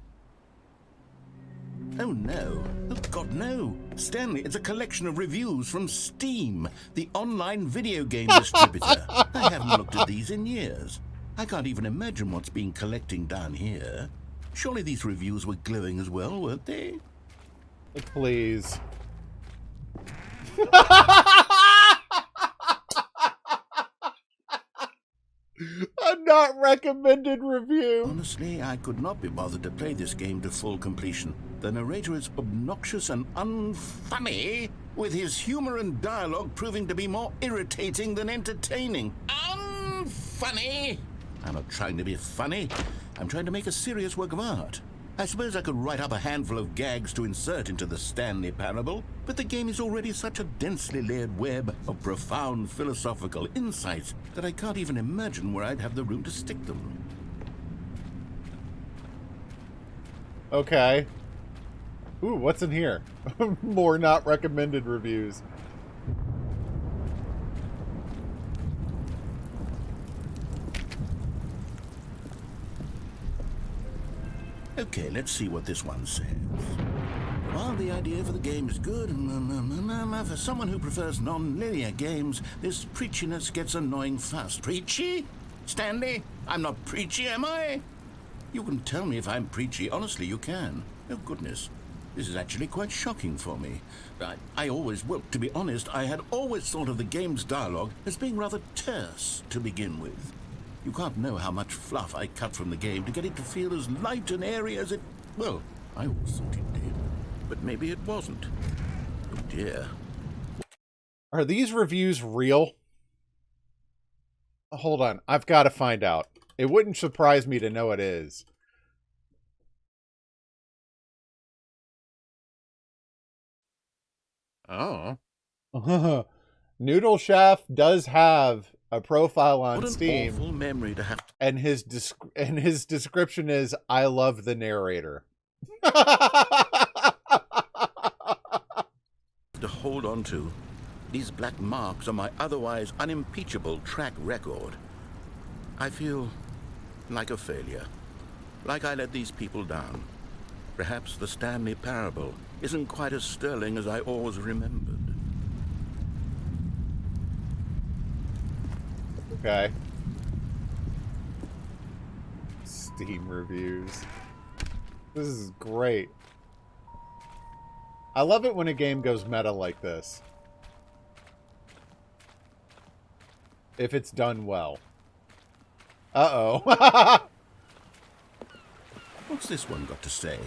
Oh no. Oh God, no. Stanley, it's a collection of reviews from Steam, the online video game distributor. I haven't looked at these in years. I can't even imagine what's been collecting down here. Surely these reviews were glowing as well, weren't they? Please. A not recommended review. Honestly, I could not be bothered to play this game to full completion. The narrator is obnoxious and unfunny, with his humor and dialogue proving to be more irritating than entertaining. Unfunny! I'm not trying to be funny. I'm trying to make a serious work of art. I suppose I could write up a handful of gags to insert into the Stanley Parable, but the game is already such a densely layered web of profound philosophical insights that I can't even imagine where I'd have the room to stick them. Okay. Ooh, what's in here? More not recommended reviews. Okay, let's see what this one says. While the idea for the game is good, for someone who prefers non-linear games, this preachiness gets annoying fast. Preachy? Stanley? I'm not preachy, am I? You can tell me if I'm preachy. Honestly, you can. Oh, goodness. This is actually quite shocking for me. Well, to be honest, I had always thought of the game's dialogue as being rather terse to begin with. You can't know how much fluff I cut from the game to get it to feel as light and airy as it... Well, I always thought it did. But maybe it wasn't. Oh, dear. Are these reviews real? Hold on. I've got to find out. It wouldn't surprise me to know it is. Oh. Noodle Chef does have a profile on What an Steam, awful memory to have and his description is, "I love the narrator." to hold on to. These black marks on my otherwise unimpeachable track record. I feel like a failure. Like I let these people down. Perhaps the Stanley Parable isn't quite as sterling as I always remembered. Okay. Steam reviews. This is great. I love it when a game goes meta like this. If it's done well. Uh-oh. What's this one got to say?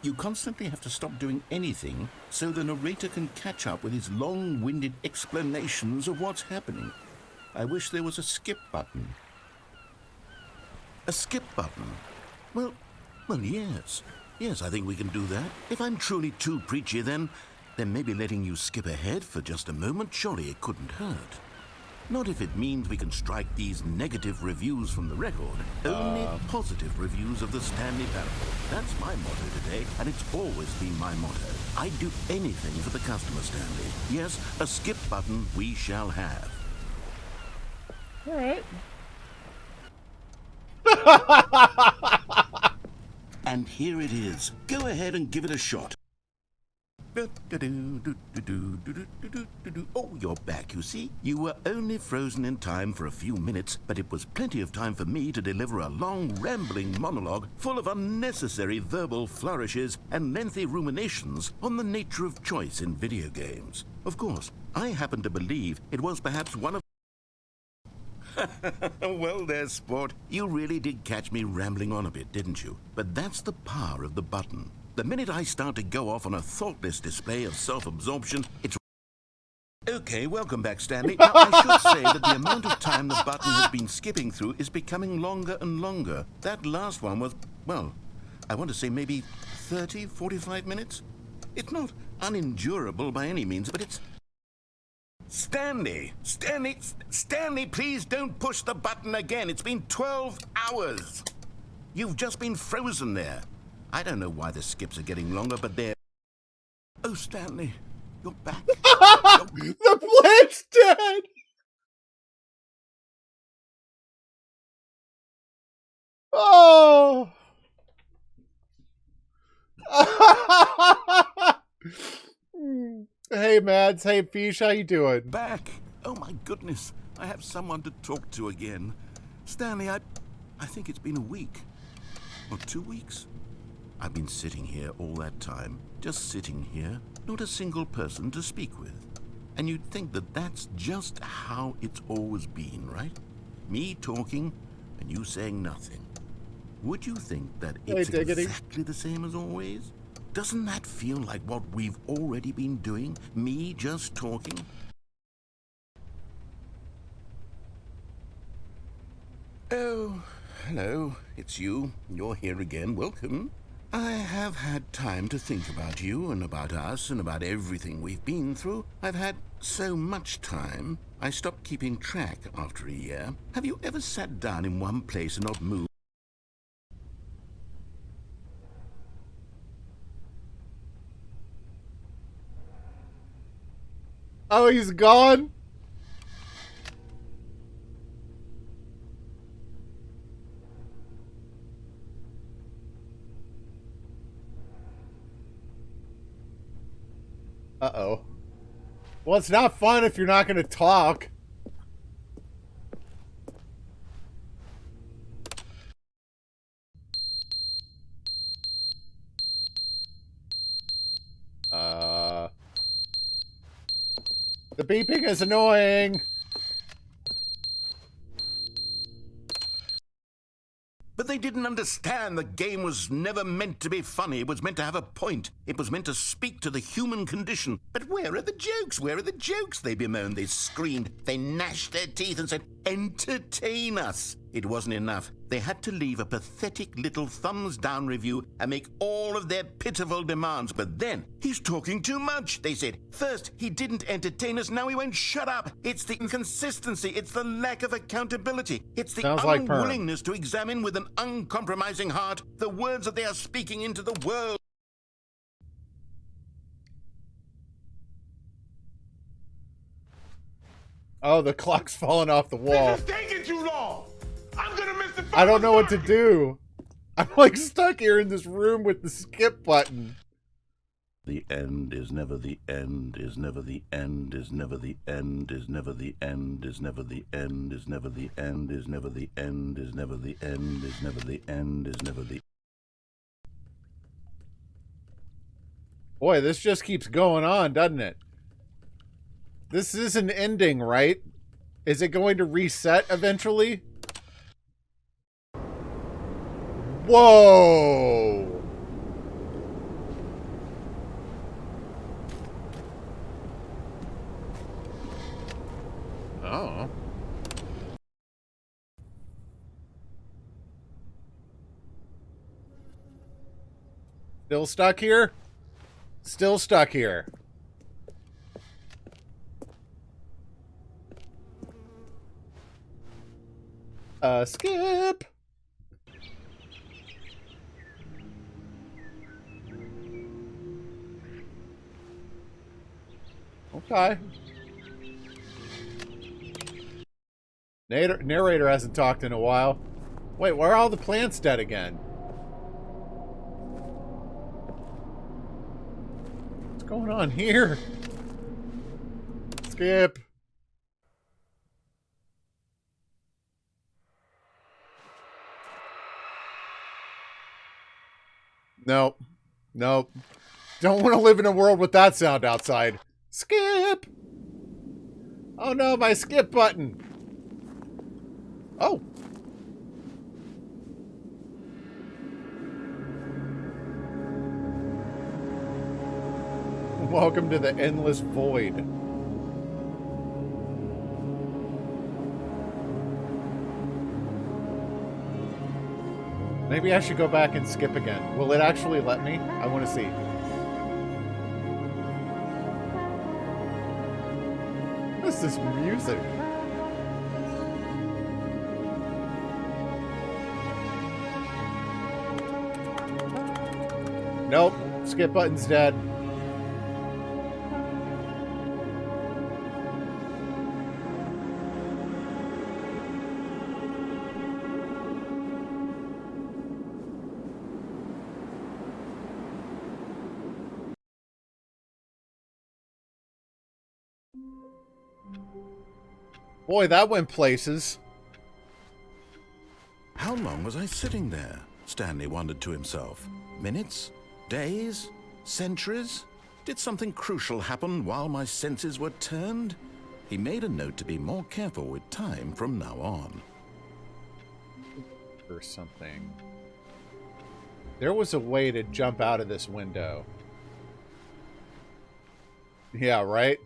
You constantly have to stop doing anything so the narrator can catch up with his long-winded explanations of what's happening. I wish there was a skip button. A skip button? Well, yes. Yes, I think we can do that. If I'm truly too preachy, then maybe letting you skip ahead for just a moment, surely it couldn't hurt. Not if it means we can strike these negative reviews from the record. Only positive reviews of the Stanley Parable. That's my motto today, and it's always been my motto. I'd do anything for the customer, Stanley. Yes, a skip button we shall have. All right. And here it is. Go ahead and give it a shot. Oh, you're back, you see. You were only frozen in time for a few minutes, but it was plenty of time for me to deliver a long, rambling monologue full of unnecessary verbal flourishes and lengthy ruminations on the nature of choice in video games. Of course, I happen to believe it was perhaps one of... Well there, sport. You really did catch me rambling on a bit, didn't you? But that's the power of the button. The minute I start to go off on a thoughtless display of self-absorption, it's... Okay, welcome back, Stanley. Now, I should say that the amount of time the button has been skipping through is becoming longer and longer. That last one was, well, I want to say maybe 30, 45 minutes? It's not unendurable by any means, but it's... Stanley, please don't push the button again. It's been 12 hours. You've just been frozen there. I don't know why the skips are getting longer, but they're... Oh, Stanley, you're back. The plant's dead. Oh. Hey, Mads. Hey, Fish. How you doing? Back. Oh, my goodness. I have someone to talk to again. Stanley, I think it's been a week. Or 2 weeks. I've been sitting here all that time. Just sitting here. Not a single person to speak with. And you'd think that that's just how it's always been, right? Me talking and you saying nothing. Would you think that it's exactly the same as always? Doesn't that feel like what we've already been doing? Me just talking? Oh, hello. It's you. You're here again. Welcome. I have had time to think about you and about us and about everything we've been through. I've had so much time. I stopped keeping track after a year. Have you ever sat down in one place and not moved? Oh, he's gone? Uh-oh. Well, it's not fun if you're not going to talk. The beeping is annoying. But they didn't understand the game was never meant to be funny. It was meant to have a point. It was meant to speak to the human condition. But where are the jokes? Where are the jokes? They bemoaned, they screamed, they gnashed their teeth and said, entertain us. It wasn't enough. They had to leave a pathetic little thumbs-down review and make all of their pitiful demands. But then, he's talking too much, they said. First, he didn't entertain us, now he won't shut up. It's the inconsistency, it's the lack of accountability. It's the unwillingness to examine with an uncompromising heart the words that they are speaking into the world. Oh, the clock's falling off the wall. This is taking too long. I'm gonna miss the I don't know what to do. I'm like stuck here in this room with the skip button. The end is never the end, is never the end, is never the end, is never the end, is never the end, is never the end, is never the end, is never the end, is never the end, is never the... Boy, this just keeps going on, doesn't it? This isn't ending, right? Is it going to reset eventually? Whoa! Oh. Still stuck here? Still stuck here. Skip. Okay. Narrator hasn't talked in a while. Wait, why are all the plants dead again? What's going on here? Skip. Nope. Nope. Don't want to live in a world with that sound outside. Skip! Oh no, my skip button! Oh! Welcome to the endless void. Maybe I should go back and skip again. Will it actually let me? I want to see. What is this music? Nope. Skip button's dead. Boy, that went places. How long was I sitting there? Stanley wondered to himself. Minutes? Days? Centuries? Did something crucial happen while my senses were turned? He made a note to be more careful with time from now on. Or something. There was a way to jump out of this window. Yeah, right?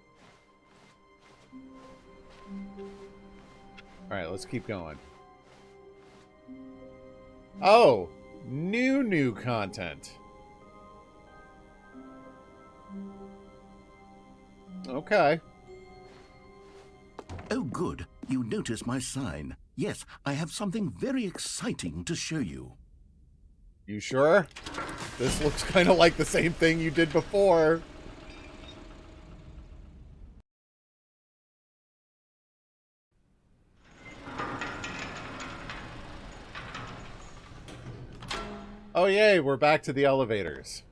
Alright, let's keep going. Oh! New content. Okay. Oh, good. You noticed my sign. Yes, I have something very exciting to show you. You sure? This looks kind of like the same thing you did before. Oh, yay, we're back to the elevators.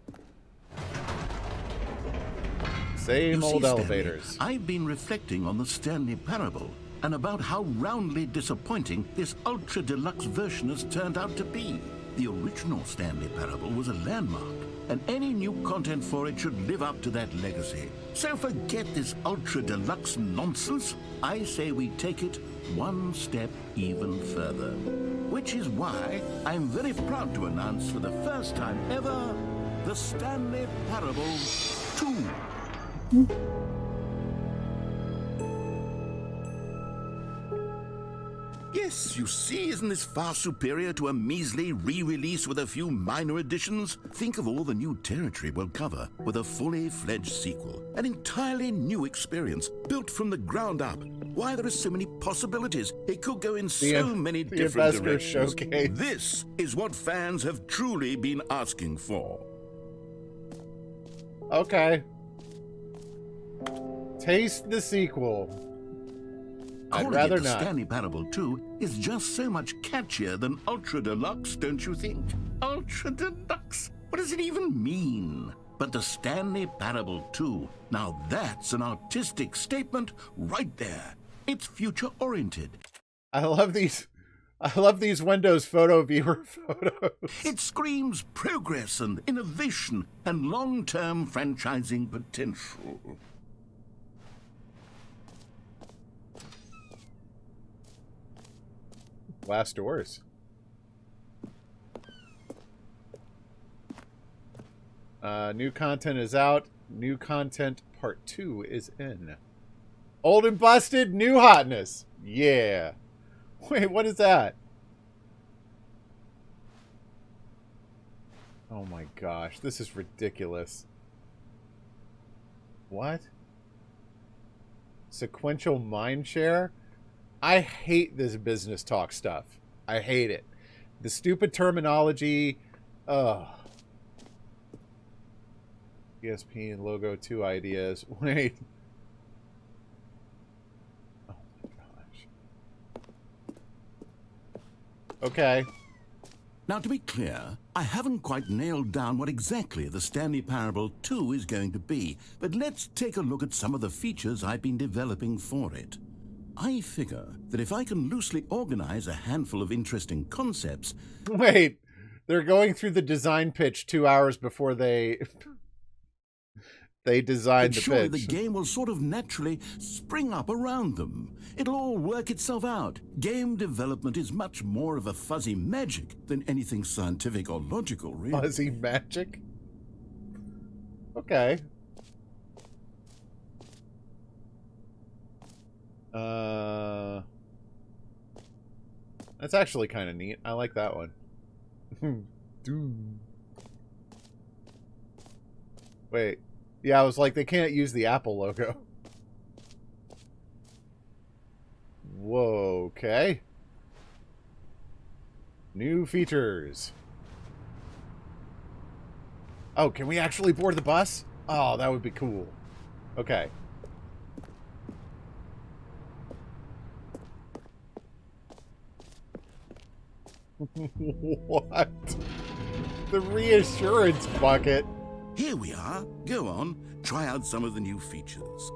Same You old see, elevators. Stanley, I've been reflecting on the Stanley parable and about how roundly disappointing this ultra deluxe version has turned out to be. The original Stanley parable was a landmark, and any new content for it should live up to that legacy. So forget this ultra deluxe nonsense. I say we take it one step even further. Which is why I'm very proud to announce for the first time ever, the Stanley Parable 2. Yes, you see, isn't this far superior to a measly re-release with a few minor additions? Think of all the new territory we'll cover with a fully fledged sequel. An entirely new experience, built from the ground up. Why, there are so many possibilities. It could go in so many different directions. Showcase. This is what fans have truly been asking for. Okay. Taste the sequel. I'd rather the not. Stanley Parable 2 is just so much catchier than Ultra Deluxe, don't you think? Ultra Deluxe? What does it even mean? But the Stanley Parable 2, now that's an artistic statement right there. It's future-oriented. I love these Windows Photo Viewer photos. It screams progress and innovation and long-term franchising potential. Glass doors. New content is out. New content part 2 is in. Old and busted, new hotness. Yeah. Wait, what is that? Oh my gosh, this is ridiculous. What? Sequential mind share? I hate this business talk stuff. I hate it. The stupid terminology. Ugh. ESP and logo 2 ideas. Wait. Oh my gosh. Okay. Now, to be clear, I haven't quite nailed down what exactly the Stanley Parable 2 is going to be, but let's take a look at some of the features I've been developing for it. I figure that if I can loosely organize a handful of interesting concepts... Wait, they're going through the design pitch 2 hours before they designed the surely pitch. The game will sort of naturally spring up around them. It'll all work itself out. Game development is much more of a fuzzy magic than anything scientific or logical, really. Fuzzy magic? Okay. That's actually kind of neat. I like that one. Dude. Wait. Yeah, I was like, they can't use the Apple logo. Whoa, okay. New features. Oh, can we actually board the bus? Oh, that would be cool. Okay. What? The Reassurance Bucket. Here we are. Go on. Try out some of the new features.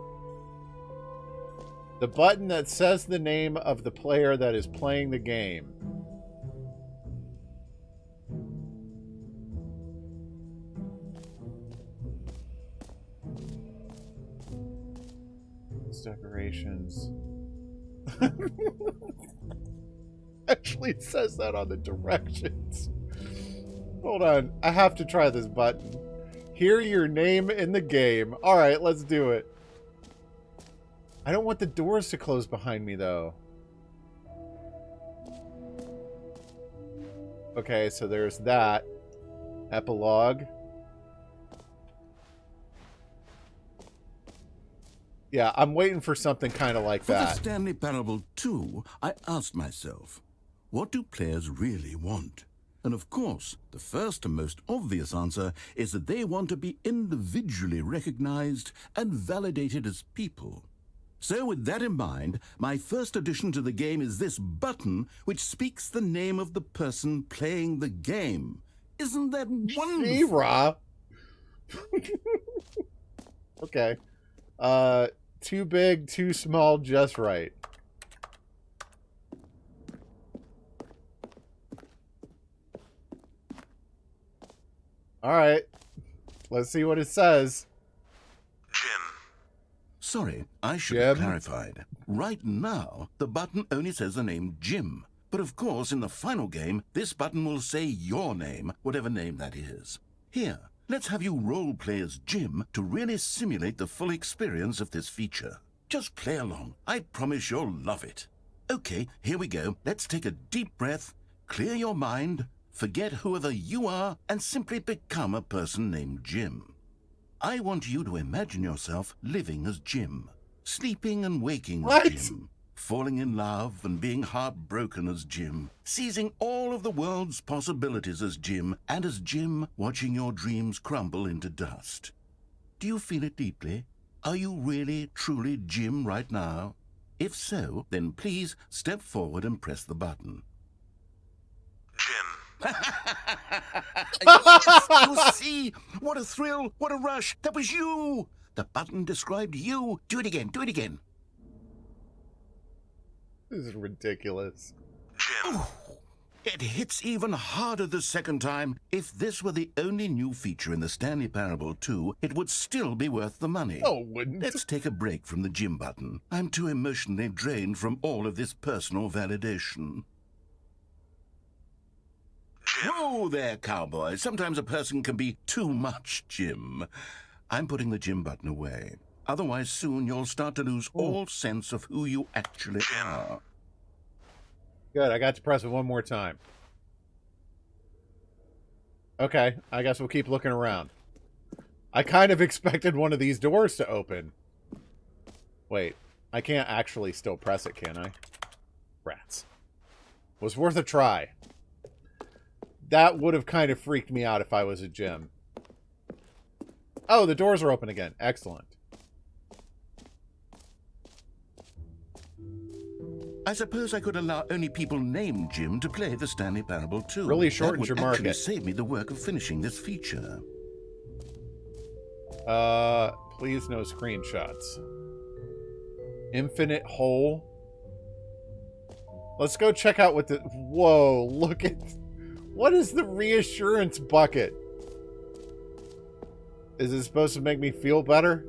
The button that says the name of the player that is playing the game. Decorations. Actually, it says that on the directions. Hold on. I have to try this button. Hear your name in the game. Alright, let's do it. I don't want the doors to close behind me, though. Okay, so there's that. Epilogue. Yeah, I'm waiting for something kind of like For the that. Stanley Parable 2, I asked myself, what do players really want? And of course, the first and most obvious answer is that they want to be individually recognized and validated as people. So with that in mind, my first addition to the game is this button which speaks the name of the person playing the game. Isn't that wonderful? She-Ra. Okay. Too big, too small, just right. Alright. Let's see what it says. Jim. Sorry, I should Jim? have clarified. Right now, the button only says the name Jim. But of course, in the final game, this button will say your name, whatever name that is. Here, let's have you role-play as Jim to really simulate the full experience of this feature. Just play along. I promise you'll love it. Okay, here we go. Let's take a deep breath, clear your mind, forget whoever you are, and simply become a person named Jim. I want you to imagine yourself living as Jim, sleeping and waking as What? Jim, falling in love and being heartbroken as Jim, seizing all of the world's possibilities as Jim, and as Jim watching your dreams crumble into dust. Do you feel it deeply? Are you really, truly Jim right now? If so, then please step forward and press the button. Jim. Yes, you see? What a thrill, what a rush. That was you. The button described you. Do it again, do it again. This is ridiculous. Jim. It hits even harder the second time. If this were the only new feature in the Stanley Parable 2, it would still be worth the money. Oh, wouldn't. Let's take a break from the Jim button. I'm too emotionally drained from all of this personal validation. Jim. Whoa there, cowboy. Sometimes a person can be too much Jim. I'm putting the Jim button away. Otherwise, soon you'll start to lose all sense of who you actually are. Good, I got to press it one more time. Okay, I guess we'll keep looking around. I kind of expected one of these doors to open. Wait, I can't actually still press it, can I? Rats. Was worth a try. That would have kind of freaked me out if I was a gym. Oh, the doors are open again. Excellent. I suppose I could allow only people named Jim to play the Stanley Parable too. Really shortens your That would actually market. save me the work of finishing this feature. Please no screenshots. Infinite hole. Let's go check out what the... Whoa, look at... What is the Reassurance Bucket? Is it supposed to make me feel better?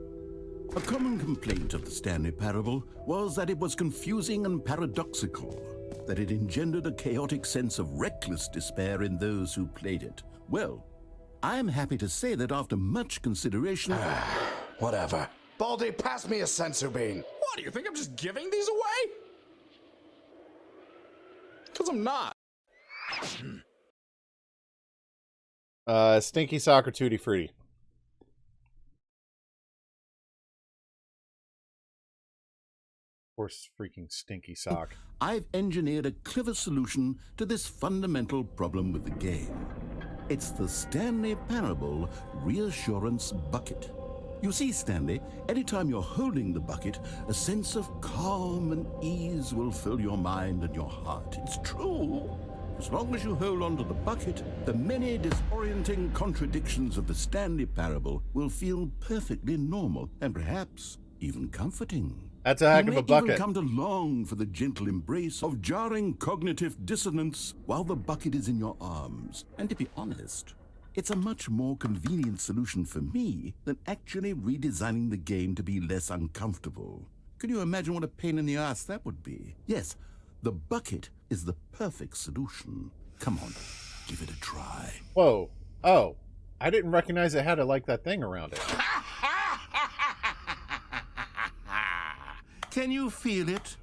A common complaint of the Stanley Parable was that it was confusing and paradoxical, that it engendered a chaotic sense of reckless despair in those who played it. Well, I'm happy to say that after much consideration... Whatever. Baldy, pass me a sensu bean. What, do you think I'm just giving these away? Because I'm not. Stinky Sock or Tutti Frutti? Of course, freaking Stinky Sock. I've engineered a clever solution to this fundamental problem with the game. It's the Stanley Parable Reassurance Bucket. You see, Stanley, anytime you're holding the bucket, a sense of calm and ease will fill your mind and your heart. It's true. As long as you hold on to the bucket, the many disorienting contradictions of the Stanley Parable will feel perfectly normal and perhaps even comforting. That's a heck You of a may bucket. even come to long for the gentle embrace of jarring cognitive dissonance while the bucket is in your arms. And to be honest, it's a much more convenient solution for me than actually redesigning the game to be less uncomfortable. Can you imagine what a pain in the ass that would be? Yes, the bucket is the perfect solution. Come on, give it a try. Whoa. Oh. I didn't recognize it had like that thing around it. Can you feel it?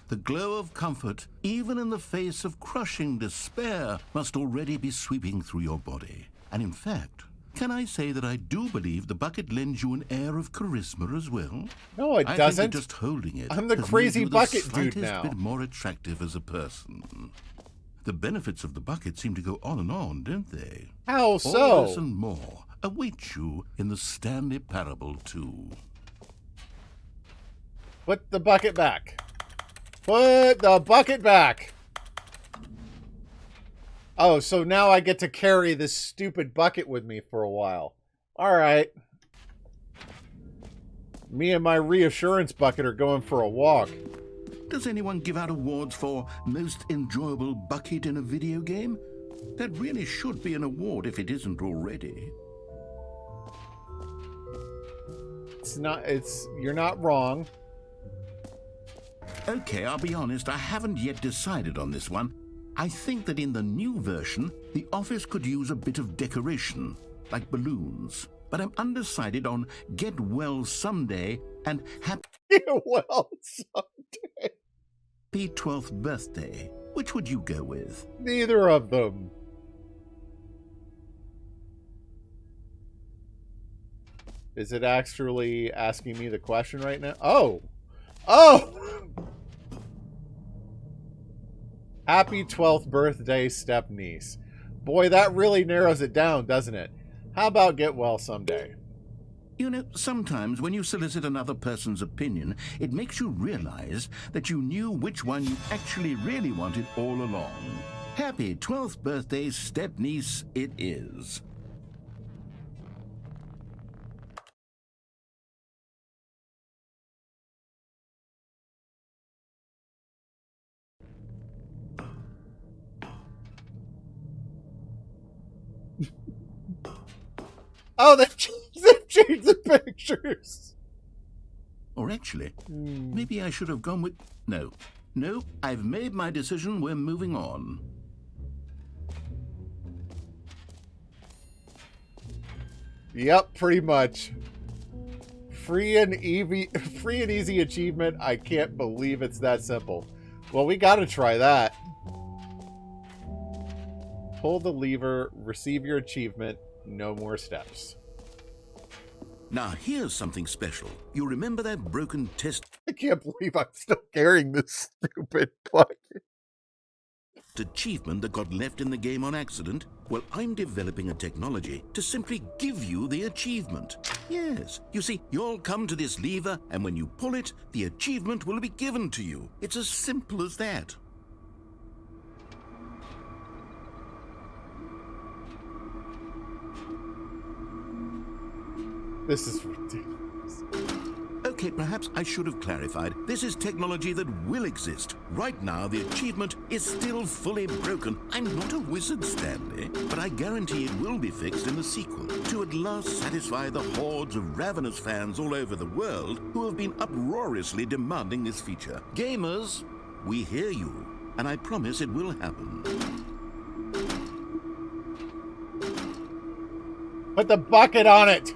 The glow of comfort, even in the face of crushing despair, must already be sweeping through your body. And in fact, can I say that I do believe the bucket lends you an air of charisma as well? No, it I doesn't. think that just holding it I'm the has made crazy you the bucket dude slightest now. bit more attractive as a person. The benefits of the bucket seem to go on and on, don't they? How All so? this and more await you in the Stanley Parable 2. Put the bucket back. Put the bucket back. Oh, so now I get to carry this stupid bucket with me for a while. All right. Me and my Reassurance Bucket are going for a walk. Does anyone give out awards for most enjoyable bucket in a video game? That really should be an award if it isn't already. You're not wrong. Okay, I'll be honest, I haven't yet decided on this one. I think that in the new version, the office could use a bit of decoration, like balloons. But I'm undecided on Get Well Someday and Happy Well, someday. 12th Birthday. Which would you go with? Neither of them. Is it actually asking me the question right now? Oh! Oh! Happy 12th birthday, step-niece. Boy, that really narrows it down, doesn't it? How about Get Well Someday? You know, sometimes when you solicit another person's opinion, it makes you realize that you knew which one you actually really wanted all along. Happy 12th birthday, step-niece it is. Oh, they've changed the pictures! Or actually, maybe I should have gone with... No, I've made my decision. We're moving on. Yep, pretty much. Free and easy achievement. I can't believe it's that simple. Well, we gotta try that. Pull the lever, receive your achievement, no more steps. Now here's something special. You remember that broken test I can't believe I'm still carrying this stupid bucket. achievement that got left in the game on accident? Well, I'm developing a technology to simply give you the achievement. Yes, you see, you'll come to this lever, and when you pull it, the achievement will be given to you. It's as simple as that. This is ridiculous. Okay, perhaps I should have clarified. This is technology that will exist. Right now, the achievement is still fully broken. I'm not a wizard, Stanley, but I guarantee it will be fixed in the sequel to at last satisfy the hordes of ravenous fans all over the world who have been uproariously demanding this feature. Gamers, we hear you, and I promise it will happen. Put the bucket on it!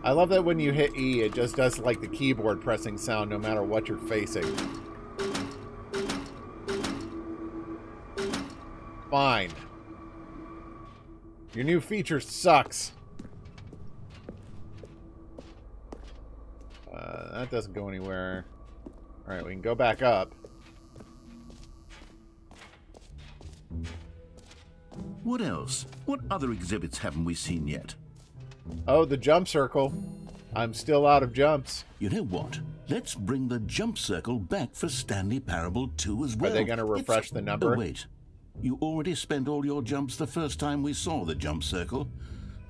I love that when you hit E, it just does like the keyboard pressing sound no matter what you're facing. Fine. Your new feature sucks. That doesn't go anywhere. Alright, we can go back up. What else? What other exhibits haven't we seen yet? Oh, the jump circle. I'm still out of jumps. You know what? Let's bring the jump circle back for Stanley Parable 2 as well. Are they going to refresh the number? Oh, wait. You already spent all your jumps the first time we saw the jump circle.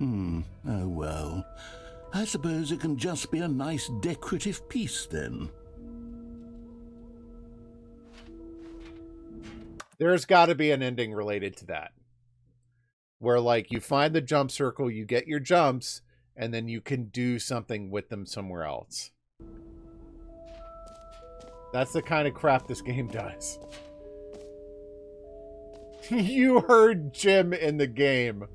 Oh, well. I suppose it can just be a nice decorative piece then. There's got to be an ending related to that. Where, like, you find the jump circle, you get your jumps, and then you can do something with them somewhere else. That's the kind of crap this game does. You heard Jim in the game.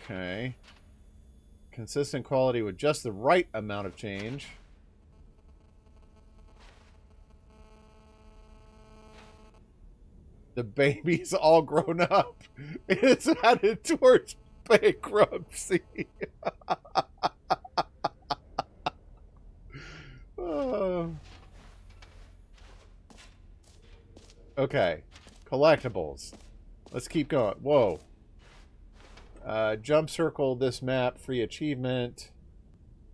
Okay. Consistent quality with just the right amount of change. The baby's all grown up. It's headed towards bankruptcy. Oh. Okay. Collectibles. Let's keep going. Whoa. Jump circle this map. Free achievement.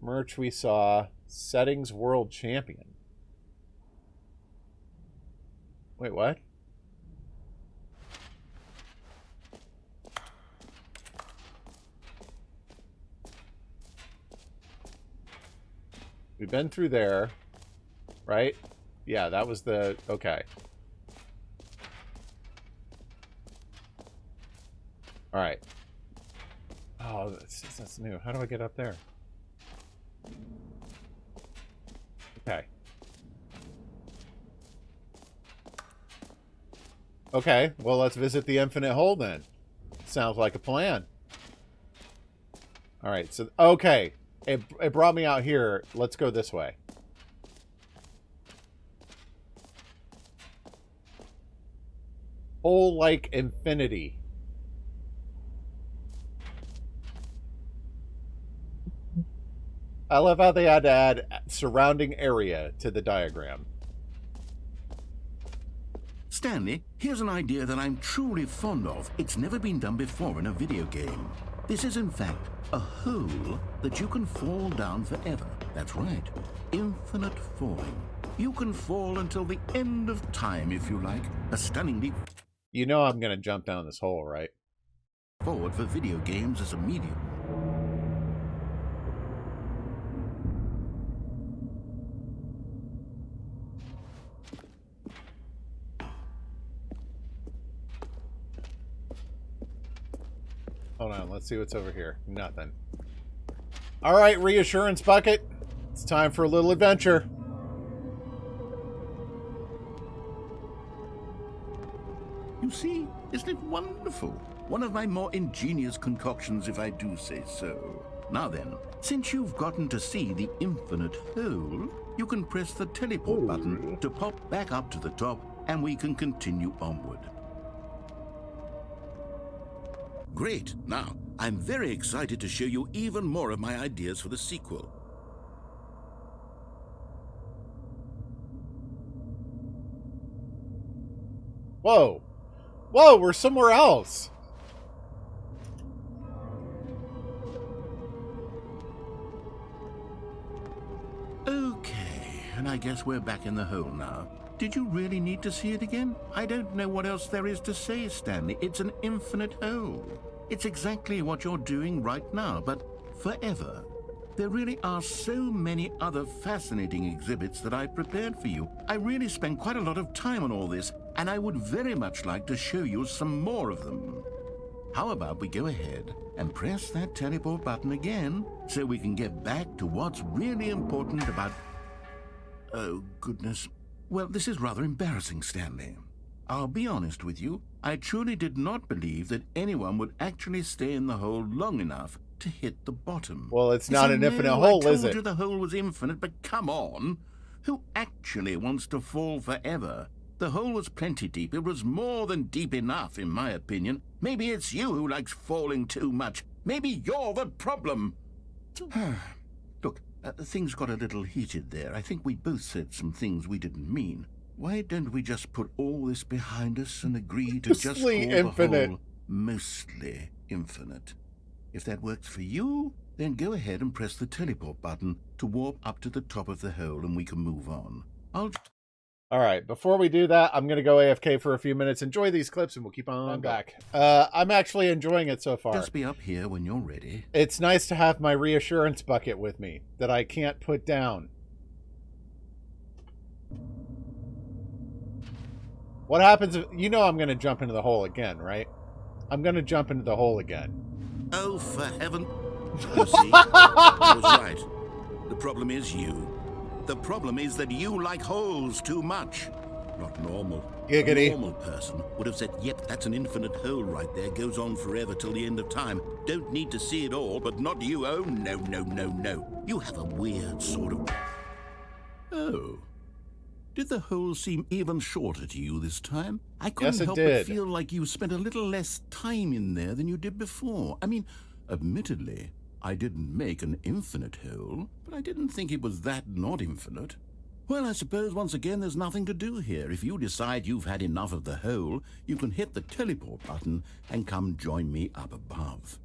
Merch we saw. Settings world champion. Wait, what? We've been through there, right? Yeah, that was the... Okay. All right. Oh, that's new. How do I get up there? Okay. Okay, well, let's visit the infinite hole then. Sounds like a plan. All right, so... Okay. It brought me out here. Let's go this way. Hole like infinity. I love how they had to add surrounding area to the diagram. Stanley, here's an idea that I'm truly fond of. It's never been done before in a video game. This is, in fact, a hole that you can fall down forever. That's right. Infinite falling. You can fall until the end of time, if you like. A stunning leap You know I'm going to jump down this hole, right? forward for video games as a medium. Hold on, let's see what's over here. Nothing. All right, Reassurance Bucket. It's time for a little adventure. You see, isn't it wonderful? One of my more ingenious concoctions, if I do say so. Now then, since you've gotten to see the infinite hole, you can press the teleport button to pop back up to the top, and we can continue onward. Great. Now, I'm very excited to show you even more of my ideas for the sequel. Whoa. Whoa, we're somewhere else. Okay, and I guess we're back in the hole now. Did you really need to see it again? I don't know what else there is to say, Stanley. It's an infinite hole. It's exactly what you're doing right now, but forever. There really are so many other fascinating exhibits that I prepared for you. I really spent quite a lot of time on all this, and I would very much like to show you some more of them. How about we go ahead and press that teleport button again so we can get back to what's really important about... Oh, goodness. Well, this is rather embarrassing, Stanley. I'll be honest with you. I truly did not believe that anyone would actually stay in the hole long enough to hit the bottom. Well, it's not an infinite hole, I told is it? you the hole was infinite, but come on. Who actually wants to fall forever? The hole was plenty deep. It was more than deep enough, in my opinion. Maybe it's you who likes falling too much. Maybe you're the problem. Look, things got a little heated there. I think we both said some things we didn't mean. Why don't we just put all this behind us and agree to just call infinite. the hole mostly infinite? If that works for you, then go ahead and press the teleport button to warp up to the top of the hole and we can move on. All right, before we do that, I'm going to go AFK for a few minutes. Enjoy these clips, and we'll keep on going. Back. I'm actually enjoying it so far. Just be up here when you're ready. It's nice to have my reassurance bucket with me that I can't put down. What happens if... You know I'm going to jump into the hole again, right? I'm going to jump into the hole again. Oh, for heaven... You see, I was right. The problem is you. The problem is that you like holes too much. Not normal. Giggity. A normal person would have said, yep, that's an infinite hole right there. Goes on forever till the end of time. Don't need to see it all, but not you. Oh, no, no, no, no. You have a weird sort of... Oh. Did the hole seem even shorter to you this time? I couldn't help but feel like you spent a little less time in there than you did before. I mean, admittedly, I didn't make an infinite hole, but I didn't think it was that not infinite. Well, I suppose once again there's nothing to do here. If you decide you've had enough of the hole, you can hit the teleport button and come join me up above.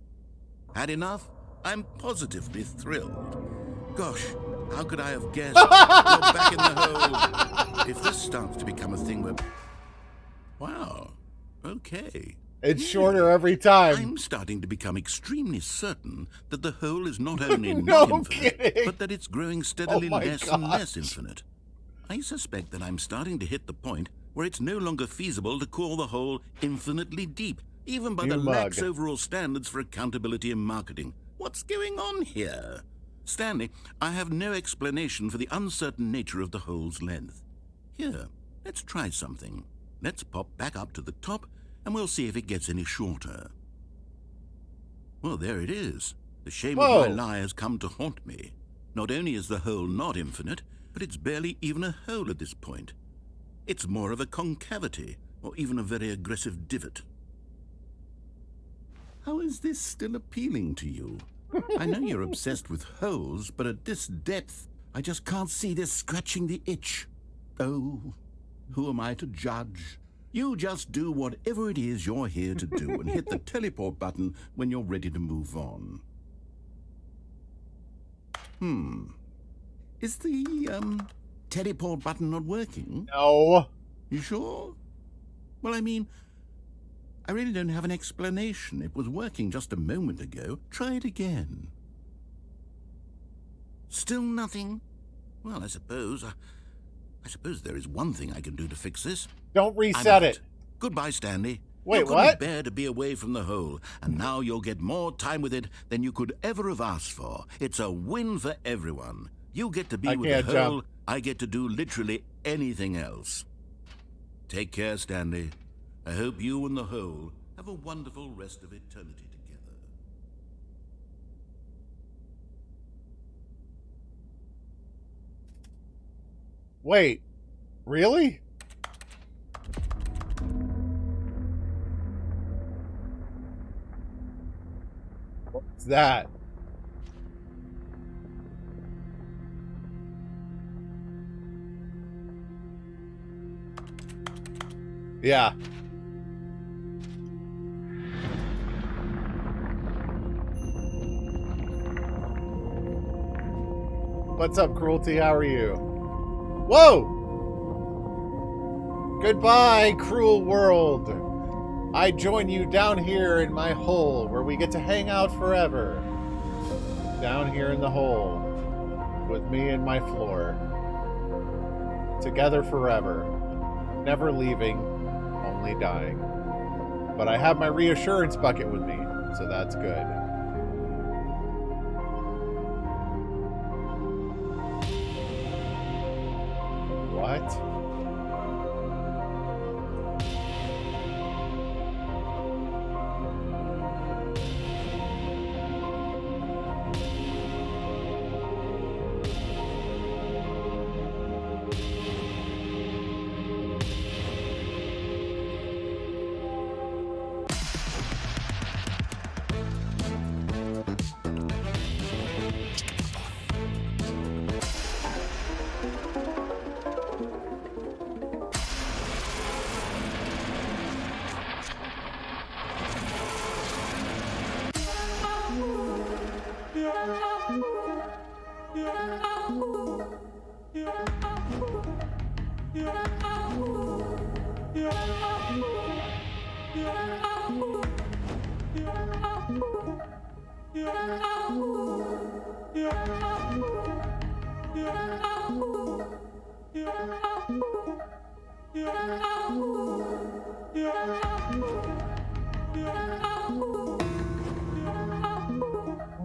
Had enough? I'm positively thrilled. Gosh, how could I have guessed? You're back in the hole. If this starts to become a thing where... Wow, okay. It's shorter every time. I'm starting to become extremely certain that the hole is not only not infinite, but that it's growing steadily less and less infinite. I suspect that I'm starting to hit the point where it's no longer feasible to call the hole infinitely deep, even by the lax overall standards for accountability and marketing. What's going on here? Stanley, I have no explanation for the uncertain nature of the hole's length. Here, let's try something. Let's pop back up to the top, and we'll see if it gets any shorter. Well, there it is. The shame of my lie has come to haunt me. Not only is the hole not infinite, but it's barely even a hole at this point. It's more of a concavity, or even a very aggressive divot. How is this still appealing to you? I know you're obsessed with holes, but at this depth, I just can't see this scratching the itch. Oh, who am I to judge? You just do whatever it is you're here to do and hit the teleport button when you're ready to move on. Is the, teleport button not working? No. You sure? Well, I mean, I really don't have an explanation. It was working just a moment ago. Try it again. Still nothing? Well, I suppose there is one thing I can do to fix this. Don't reset it. Goodbye, Stanley. Wait, you couldn't what? bear to be away from the hole, and now you'll get more time with it than you could ever have asked for. It's a win for everyone. You get to be with the hole. I get to do literally anything else. Take care, Stanley. I hope you and the hole have a wonderful rest of eternity together. Wait, really? What's that? Yeah. What's up, Cruelty? How are you? Whoa! Goodbye, cruel world. I join you down here in my hole where we get to hang out forever. Down here in the hole with me and my floor. Together forever. Never leaving, only dying. But I have my reassurance bucket with me, so that's good. What?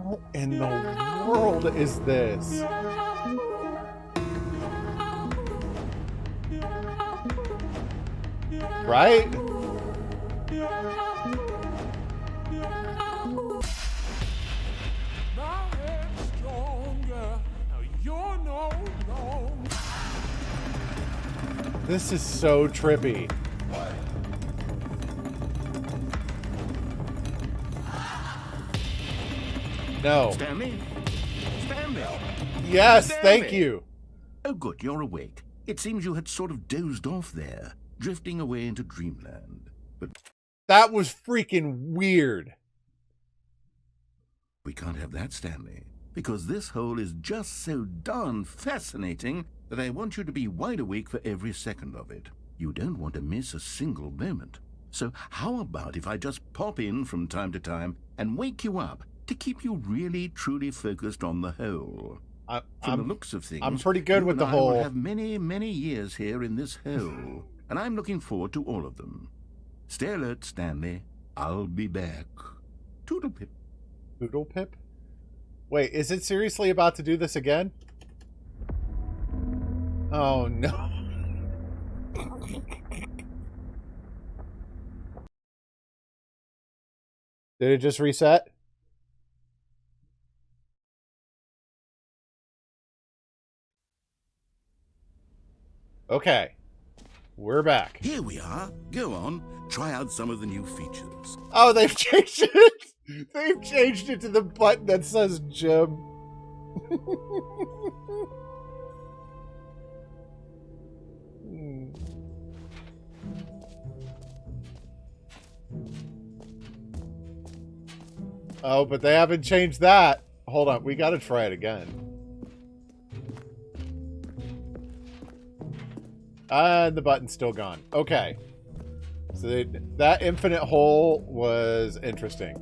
What in the world is this? Right? This is so trippy. No. Stanley? Stanley! Yes, Stanley! thank you. Oh, good, you're awake. It seems you had sort of dozed off there, drifting away into dreamland. But That was freaking weird. we can't have that, Stanley, because this hole is just so darn fascinating that I want you to be wide awake for every second of it. You don't want to miss a single moment. So how about if I just pop in from time to time and wake you up to keep you really, truly focused on the hole? From the looks of things, I'm pretty good you with and the I will hole. have many, many years here in this hole, and I'm looking forward to all of them. Stay alert, Stanley. I'll be back. Toodlepip. Poodle Pip? Wait, is it seriously about to do this again? Oh no. Did it just reset? Okay. We're back. Here we are. Go on. Try out some of the new features. Oh, they've changed it. They've changed it to the button that says Jim. Oh, but they haven't changed that. Hold on, we gotta try it again. And the button's still gone. Okay. So that infinite hole was interesting.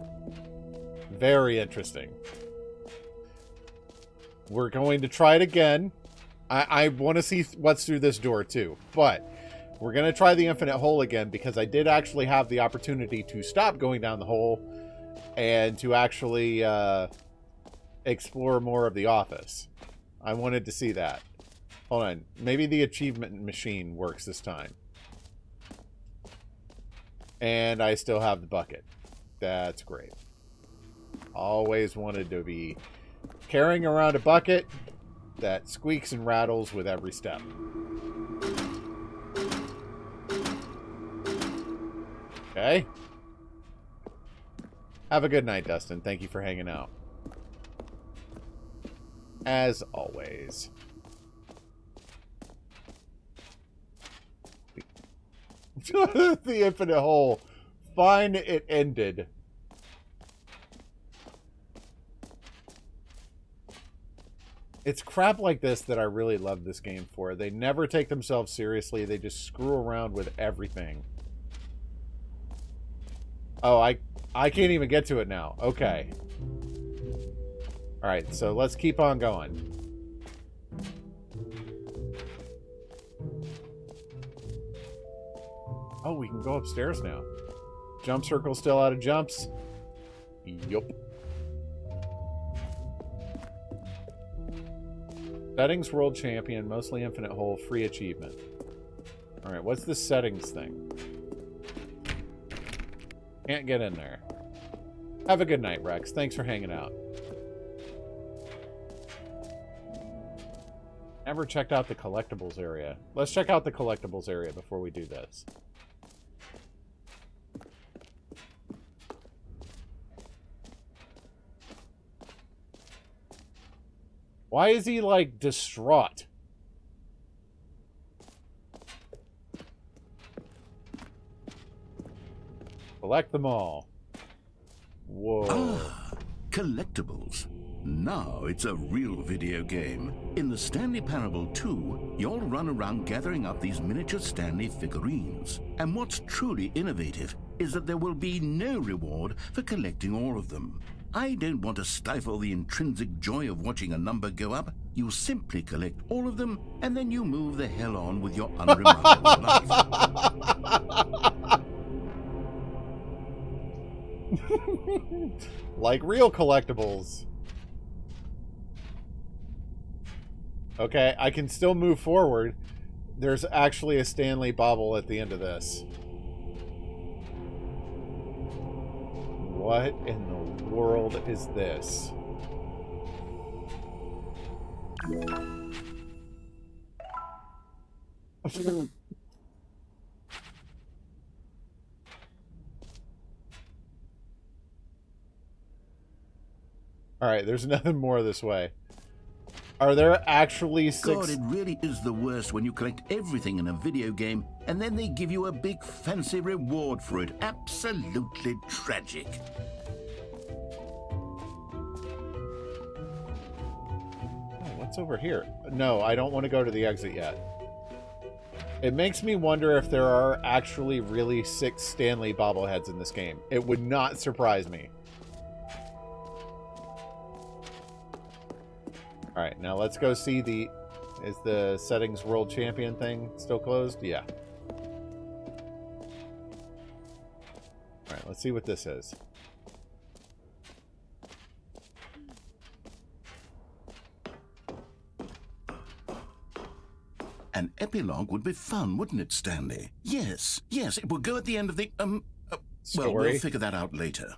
Very interesting. We're going to try it again. I want to see what's through this door too. But we're going to try the infinite hole again because I did actually have the opportunity to stop going down the hole and to actually explore more of the office. I wanted to see that. Hold on. Maybe the achievement machine works this time. And I still have the bucket. That's great. Always wanted to be carrying around a bucket that squeaks and rattles with every step. Okay. Have a good night, Dustin. Thank you for hanging out. As always. The infinite hole. Fine, it ended. It's crap like this that I really love this game for. They never take themselves seriously. They just screw around with everything. Oh, I can't even get to it now. Okay. Alright, so let's keep on going. Oh, we can go upstairs now. Jump circle still out of jumps? Yup. Settings world champion, mostly infinite hole, free achievement. Alright, what's the settings thing? Can't get in there. Have a good night, Rex. Thanks for hanging out. Never checked out the collectibles area. Let's check out the collectibles area before we do this. Why is he, like, distraught? Collect them all. Whoa. Ah, collectibles. Now it's a real video game. In the Stanley Parable 2, you'll run around gathering up these miniature Stanley figurines. And what's truly innovative is that there will be no reward for collecting all of them. I don't want to stifle the intrinsic joy of watching a number go up. You simply collect all of them, and then you move the hell on with your unremarkable life. Like real collectibles. Okay, I can still move forward. There's actually a Stanley bobble at the end of this. What in the world is this? Alright, there's nothing more this way. Are there actually 6... God, it really is the worst when you collect everything in a video game and then they give you a big fancy reward for it. Absolutely tragic. Oh, what's over here? No, I don't want to go to the exit yet. It makes me wonder if there are actually really 6 Stanley bobbleheads in this game. It would not surprise me. Alright, now let's go see the... Is the settings world champion thing still closed? Yeah. Alright, let's see what this is. An epilogue would be fun, wouldn't it, Stanley? Yes, yes, it will go at the end of the, well, Story? we'll figure that out later.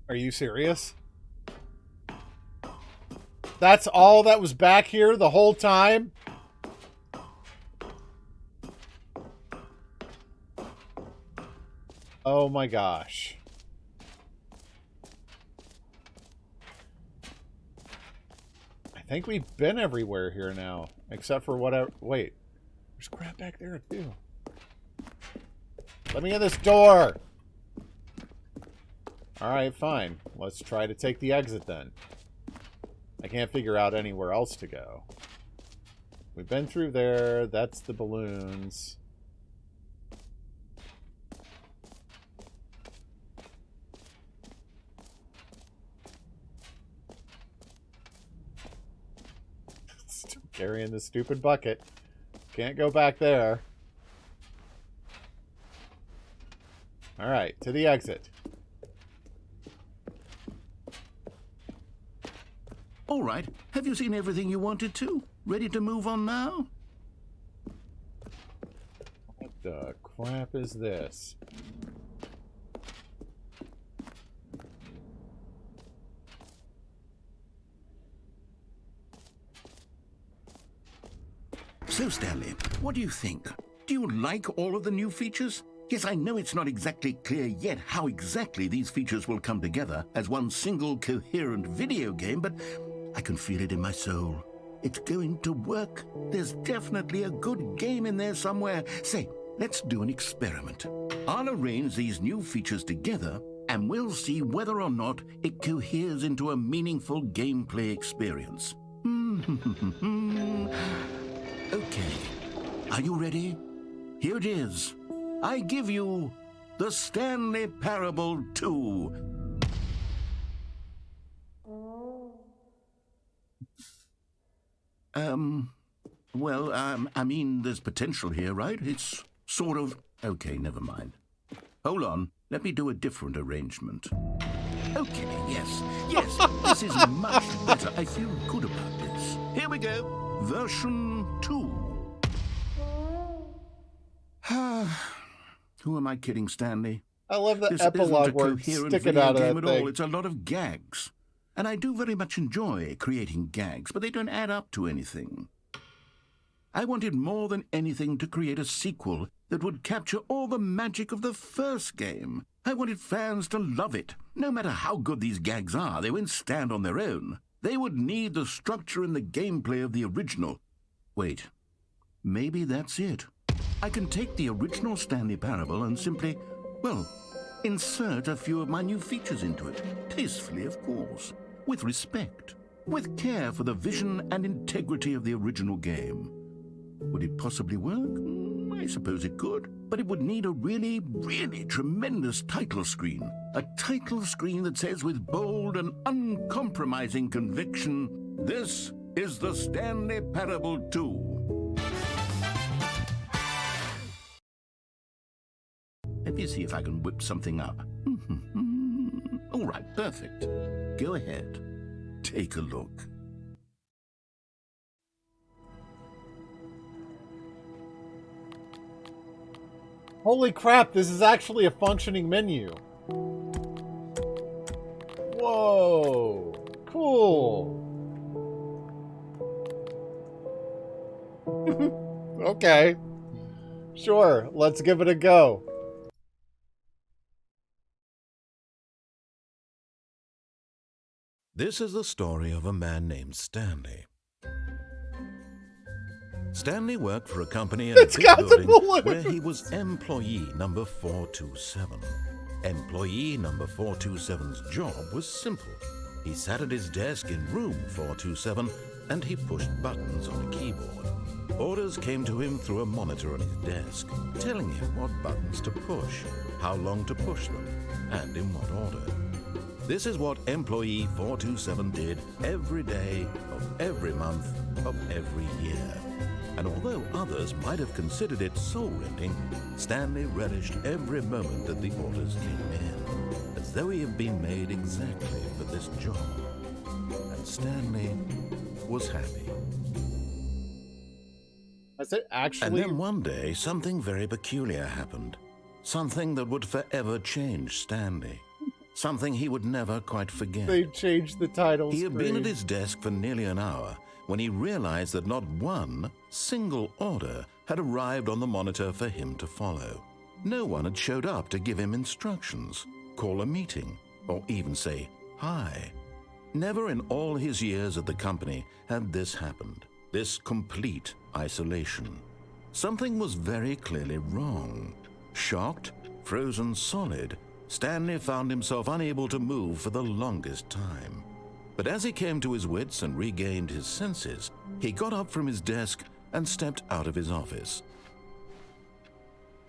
Are you serious? That's all that was back here the whole time? Oh my gosh. I think we've been everywhere here now. Except for whatever... Wait. There's crap back there too. Let me in this door! Alright, fine. Let's try to take the exit then. I can't figure out anywhere else to go. We've been through there. That's the balloons. Still carrying the stupid bucket. Can't go back there. Alright, to the exit. All right, have you seen everything you wanted to? Ready to move on now? What the crap is this? So, Stanley, what do you think? Do you like all of the new features? Yes, I know it's not exactly clear yet how exactly these features will come together as one single coherent video game, but I can feel it in my soul. It's going to work. There's definitely a good game in there somewhere. Say, let's do an experiment. I'll arrange these new features together, and we'll see whether or not it coheres into a meaningful gameplay experience. Okay, are you ready? Here it is. I give you the Stanley Parable 2. I mean, there's potential here, right? It's sort of... Okay, never mind. Hold on, let me do a different arrangement. Okay, yes, this is much better. I feel good about this. Here we go. Version 2. Who am I kidding, Stanley? I love the This epilogue isn't a where coherent sticking video out of game that at all. thing. It's a lot of gags. And I do very much enjoy creating gags, but they don't add up to anything. I wanted more than anything to create a sequel that would capture all the magic of the first game. I wanted fans to love it. No matter how good these gags are, they won't stand on their own. They would need the structure and the gameplay of the original. Wait, maybe that's it. I can take the original Stanley Parable and simply, well, insert a few of my new features into it. Tastefully, of course. With respect. With care for the vision and integrity of the original game. Would it possibly work? I suppose it could. But it would need a really, really tremendous title screen. A title screen that says with bold and uncompromising conviction, "This is the Stanley Parable 2. Let me see if I can whip something up. All right, perfect. Go ahead. Take a look. Holy crap, this is actually a functioning menu. Whoa. Cool. Okay. Sure, let's give it a go. This is the story of a man named Stanley. Stanley worked for a company in a It's big got the building balloons. where he was employee number 427. Employee number 427's job was simple. He sat at his desk in room 427 and he pushed buttons on a keyboard. Orders came to him through a monitor on his desk, telling him what buttons to push, how long to push them, and in what order. This is what employee 427 did every day of every month of every year. And although others might have considered it soul-rending, Stanley relished every moment that the orders came in, as though he had been made exactly for this job. And Stanley was happy. Is it And actually? then one day, something very peculiar happened. Something that would forever change Stanley. Something he would never quite forget. They changed the title He had been screen. at his desk for nearly an hour when he realized that not one single order had arrived on the monitor for him to follow. No one had showed up to give him instructions, call a meeting, or even say hi. Never in all his years at the company had this happened, this complete isolation. Something was very clearly wrong. Shocked, frozen solid, Stanley found himself unable to move for the longest time. But as he came to his wits and regained his senses, he got up from his desk and stepped out of his office.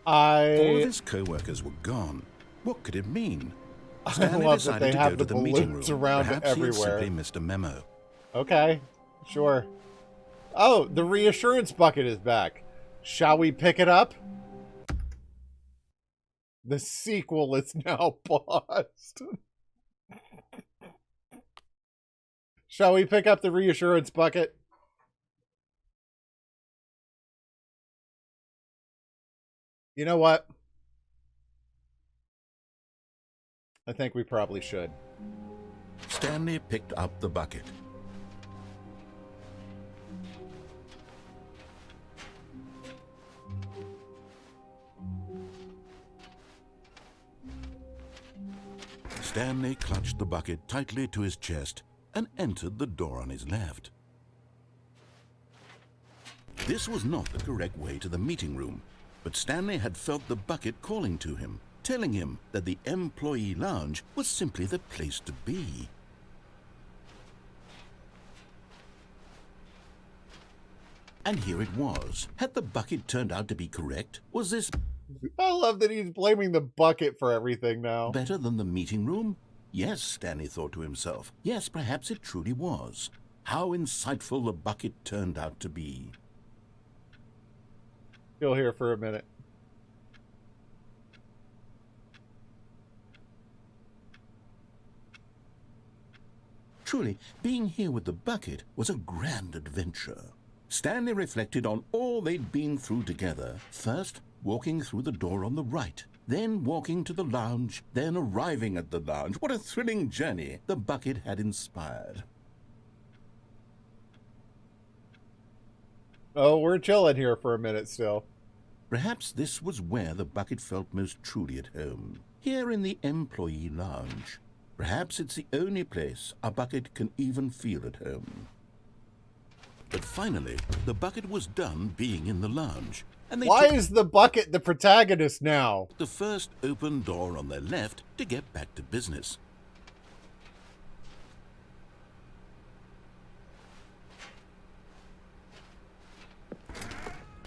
All of his co-workers were gone. What could it mean? Stanley love that decided they to have go to the the meeting balloons room. around Perhaps he had everywhere. simply missed a memo. Okay, sure. Oh, the Reassurance Bucket is back. Shall we pick it up? The sequel is now paused. Shall we pick up the Reassurance Bucket? You know what? I think we probably should. Stanley picked up the bucket. Stanley clutched the bucket tightly to his chest and entered the door on his left. This was not the correct way to the meeting room, but Stanley had felt the bucket calling to him, telling him that the employee lounge was simply the place to be. And here it was. Had the bucket turned out to be correct? Was this I love that he's blaming the bucket for everything now. better than the meeting room? Yes, Stanley thought to himself. Yes, perhaps it truly was. How insightful the bucket turned out to be. Still here for a minute. Truly, being here with the bucket was a grand adventure. Stanley reflected on all they'd been through together. First, walking through the door on the right, then walking to the lounge, then arriving at the lounge. What a thrilling journey the bucket had inspired. Oh, we're chilling here for a minute still. Perhaps this was where the bucket felt most truly at home, here in the employee lounge. Perhaps it's the only place a bucket can even feel at home. But finally, the bucket was done being in the lounge, and they Why took is the bucket the protagonist now? the first open door on their left to get back to business.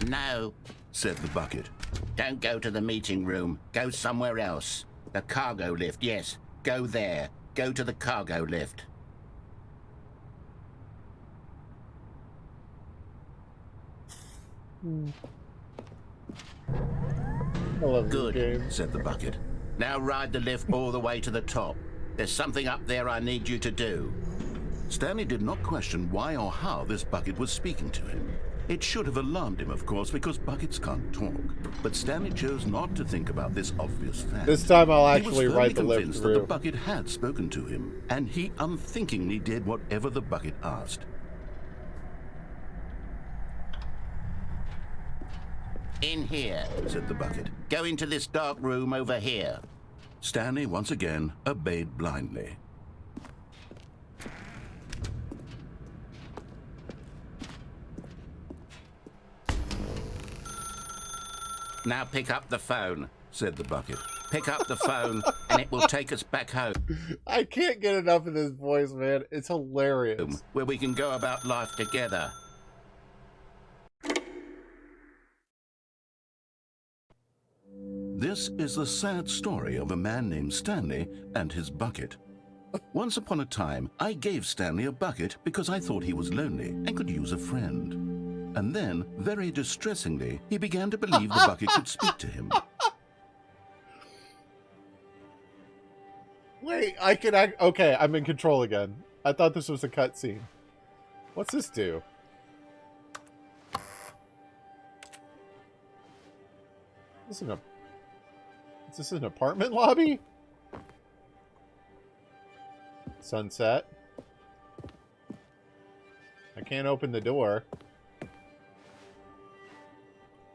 No, Said the bucket. don't go to the meeting room. Go somewhere else. The cargo lift, yes. Go there. Go to the cargo lift. I love this Good. game. Said the bucket. Now ride the lift all the way to the top. There's something up there I need you to do. Stanley did not question why or how this bucket was speaking to him. It should have alarmed him, of course, because buckets can't talk. But Stanley chose not to think about this obvious fact. This time I'll He was actually firmly write the lift convinced that the through. bucket had spoken to him, and he unthinkingly did whatever the bucket asked. In here. Said the bucket. Go into this dark room over here. Stanley once again obeyed blindly. Now pick up the phone. Said the bucket. Pick up the phone and it will take us back home, I can't get enough of this voice, man. It's hilarious. where we can go about life together. This is the sad story of a man named Stanley and his bucket. Once upon a time, I gave Stanley a bucket because I thought he was lonely and could use a friend. And then, very distressingly, he began to believe the bucket could speak to him. Wait, I can act. Okay, I'm in control again. I thought this was a cutscene. What's this do? Is this an apartment lobby? Sunset. I can't open the door.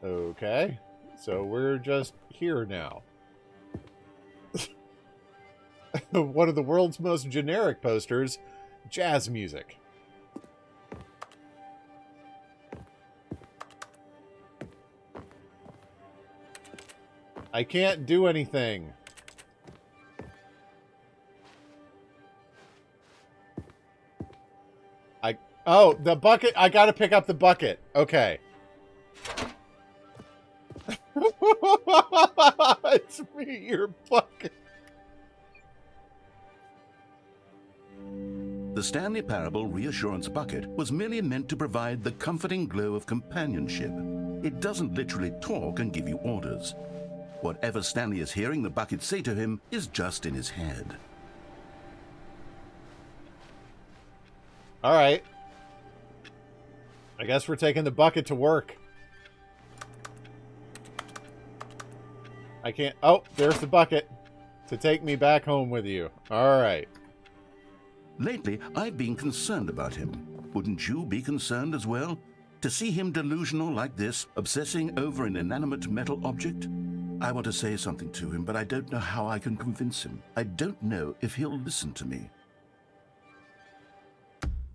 Okay. So we're just here now. One of the world's most generic posters, jazz music. I can't do anything. Oh, the bucket. I gotta pick up the bucket. Okay. It's me, your bucket. The Stanley Parable Reassurance Bucket was merely meant to provide the comforting glow of companionship. It doesn't literally talk and give you orders. Whatever Stanley is hearing the bucket say to him is just in his head. All right. I guess we're taking the bucket to work. I can't... Oh, there's the bucket. To take me back home with you. All right. Lately, I've been concerned about him. Wouldn't you be concerned as well? To see him delusional like this, obsessing over an inanimate metal object? I want to say something to him, but I don't know how I can convince him. I don't know if he'll listen to me.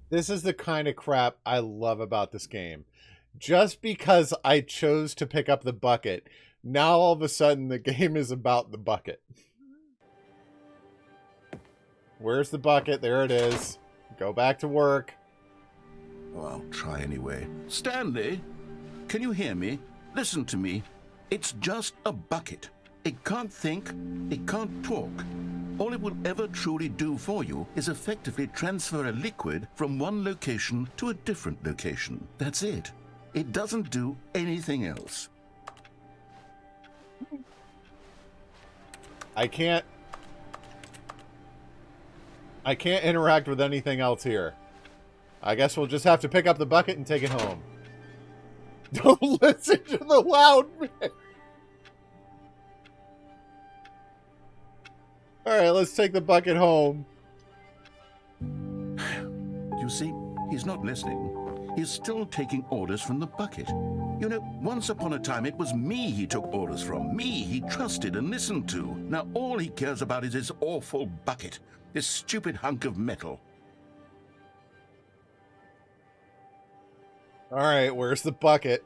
This is the kind of crap I love about this game. Just because I chose to pick up the bucket, now all of a sudden the game is about the bucket. Where's the bucket? There it is. Go back to work. Oh, I'll try anyway. Stanley, can you hear me? Listen to me. It's just a bucket. It can't think, it can't talk. All it will ever truly do for you is effectively transfer a liquid from one location to a different location. That's it. It doesn't do anything else. I can't interact with anything else here. I guess we'll just have to pick up the bucket and take it home. Don't listen to the loud man. Alright, let's take the bucket home. You see, he's not listening. He's still taking orders from the bucket. You know, once upon a time, it was me he took orders from. Me he trusted and listened to. Now all he cares about is his awful bucket. This stupid hunk of metal. Alright, where's the bucket?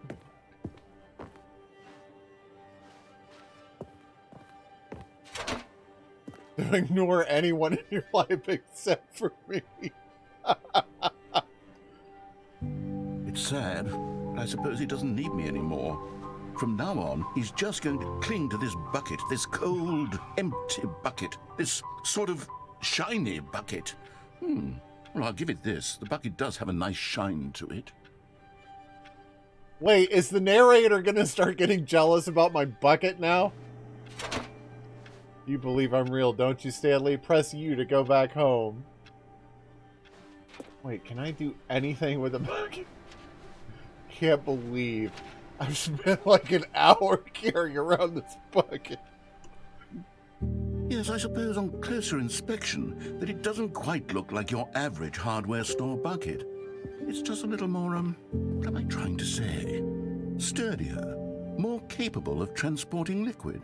Ignore anyone in your life except for me. It's sad, but I suppose he doesn't need me anymore. From now on, he's just going to cling to this bucket, this cold, empty bucket, this sort of shiny bucket. Well, I'll give it this. The bucket does have a nice shine to it. Wait, is the narrator gonna start getting jealous about my bucket now? You believe I'm real, don't you, Stanley? Press U to go back home. Wait, can I do anything with a bucket? Can't believe I've spent like an hour carrying around this bucket. Yes, I suppose on closer inspection that it doesn't quite look like your average hardware store bucket. It's just a little more, what am I trying to say? Sturdier, more capable of transporting liquid.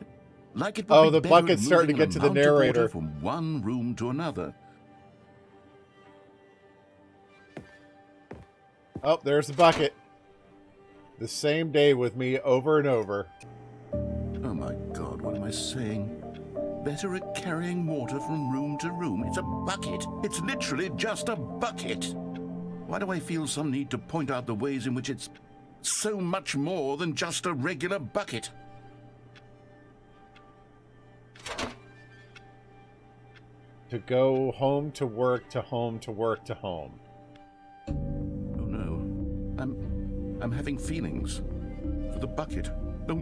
Like it would be the better bucket's at starting to moving get to an the amount of water narrator. from one room to another. Oh, there's the bucket. The same day with me over and over. Oh my God, what am I saying? Better at carrying water from room to room. It's a bucket. It's literally just a bucket. Why do I feel some need to point out the ways in which it's so much more than just a regular bucket? To go home to work to home to work to home. Oh no. I'm having feelings for the bucket. No.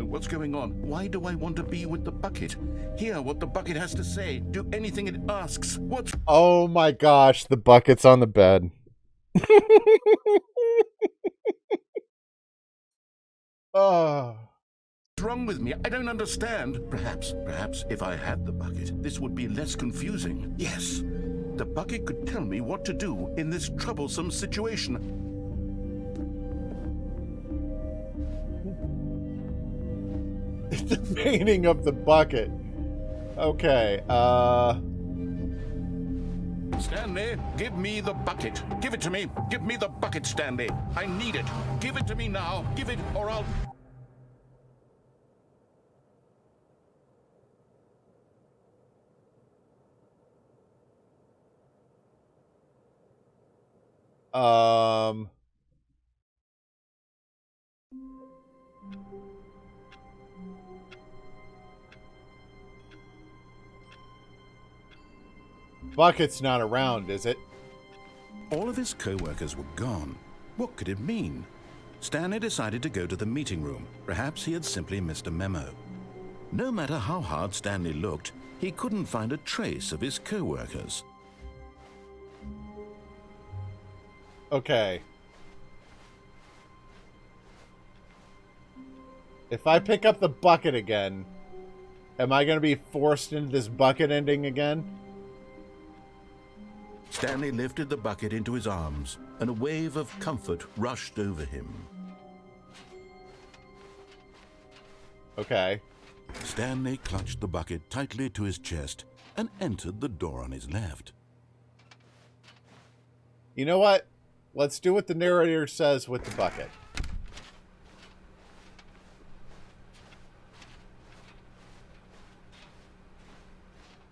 What's going on? Why do I want to be with the bucket? Hear what the bucket has to say. Do anything it asks. What's... Oh my gosh, the bucket's on the bed. Oh. What's wrong with me? I don't understand. Perhaps if I had the bucket, this would be less confusing. Yes, the bucket could tell me what to do in this troublesome situation. The painting of the bucket. Okay, Stanley, give me the bucket. Give it to me. Give me the bucket, Stanley. I need it. Give it to me now. Give it, or I'll... Bucket's not around, is it? All of his co-workers were gone. What could it mean? Stanley decided to go to the meeting room. Perhaps he had simply missed a memo. No matter how hard Stanley looked, he couldn't find a trace of his co-workers. Okay. If I pick up the bucket again, am I going to be forced into this bucket ending again? Stanley lifted the bucket into his arms, and a wave of comfort rushed over him. Okay. Stanley clutched the bucket tightly to his chest and entered the door on his left. You know what? Let's do what the narrator says with the bucket.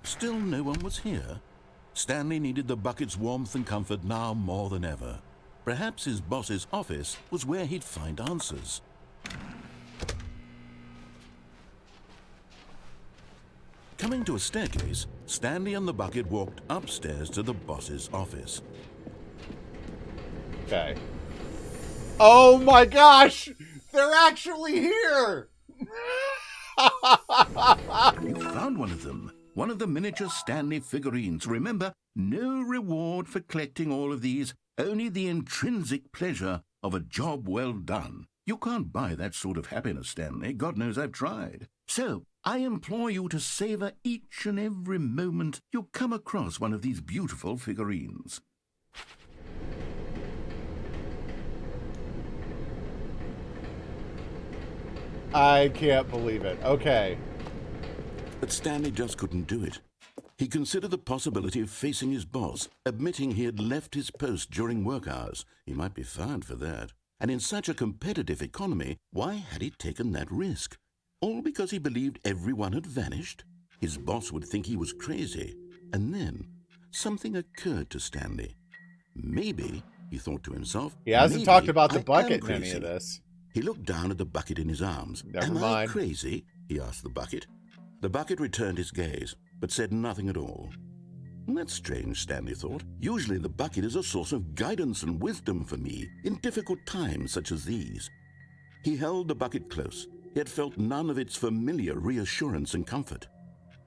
Still no one was here. Stanley needed the bucket's warmth and comfort now more than ever. Perhaps his boss's office was where he'd find answers. Coming to a staircase, Stanley and the bucket walked upstairs to the boss's office. Okay. Oh my gosh! They're actually here! You found one of them. One of the miniature Stanley figurines. Remember, no reward for collecting all of these, only the intrinsic pleasure of a job well done. You can't buy that sort of happiness, Stanley. God knows I've tried. So, I implore you to savor each and every moment you come across one of these beautiful figurines. I can't believe it. Okay. But Stanley just couldn't do it. He considered the possibility of facing his boss, admitting he had left his post during work hours. He might be fired for that. And in such a competitive economy, why had he taken that risk? All because he believed everyone had vanished? His boss would think he was crazy. And then, something occurred to Stanley. Maybe, he thought to himself, he hasn't maybe talked about the I bucket am in any crazy. of this. He looked down at the bucket in his arms. Never Am mind. I crazy? He asked the bucket. The bucket returned his gaze, but said nothing at all. That's strange, Stanley thought. Usually the bucket is a source of guidance and wisdom for me in difficult times such as these. He held the bucket close, yet felt none of its familiar reassurance and comfort.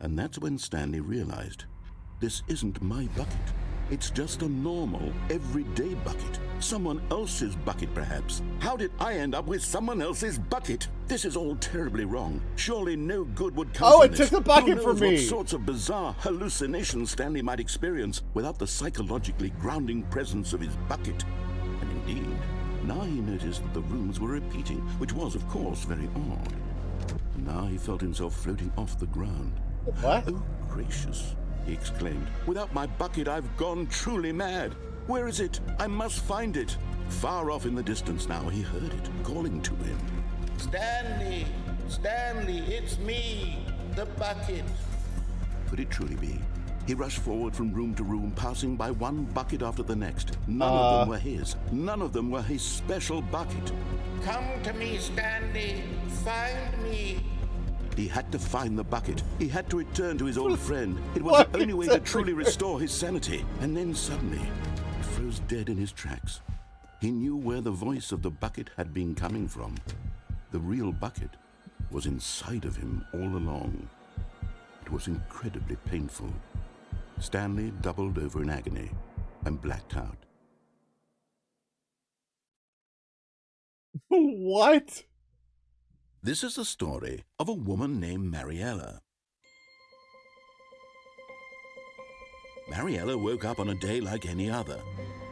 And that's when Stanley realized, this isn't my bucket. It's just a normal, everyday bucket. Someone else's bucket, perhaps. How did I end up with someone else's bucket? This is all terribly wrong. Surely no good would come Oh, from it this. took the bucket Who from knows me. what sorts of bizarre hallucinations Stanley might experience without the psychologically grounding presence of his bucket. And indeed, now he noticed that the rooms were repeating, which was, of course, very odd. Now he felt himself floating off the ground. What? Oh, gracious, he exclaimed. Without my bucket, I've gone truly mad. Where is it? I must find it. Far off in the distance now, he heard it, calling to him. Stanley! Stanley, it's me, the bucket. Could it truly be? He rushed forward from room to room, passing by one bucket after the next. None of them were his. None of them were his special bucket. Come to me, Stanley. Find me. He had to find the bucket. He had to return to his old friend. It was What the only way is to that? truly restore his sanity. And then suddenly, he froze dead in his tracks. He knew where the voice of the bucket had been coming from. The real bucket was inside of him all along. It was incredibly painful. Stanley doubled over in agony and blacked out. What? This is the story of a woman named Mariella. Mariella woke up on a day like any other.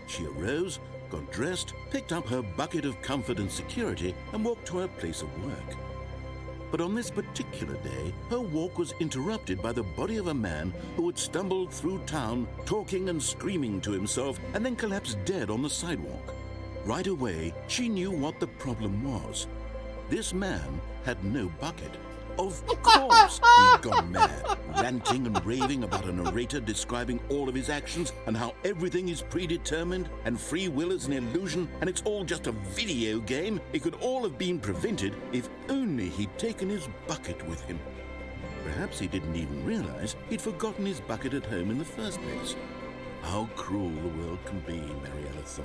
She arose, got dressed, picked up her bucket of comfort and security, and walked to her place of work. But on this particular day, her walk was interrupted by the body of a man who had stumbled through town, talking and screaming to himself, and then collapsed dead on the sidewalk. Right away, she knew what the problem was. This man had no bucket. Of course he'd gone mad, ranting and raving about a narrator describing all of his actions and how everything is predetermined and free will is an illusion and it's all just a video game. It could all have been prevented if only he'd taken his bucket with him. Perhaps he didn't even realize he'd forgotten his bucket at home in the first place. How cruel the world can be, Mariella thought,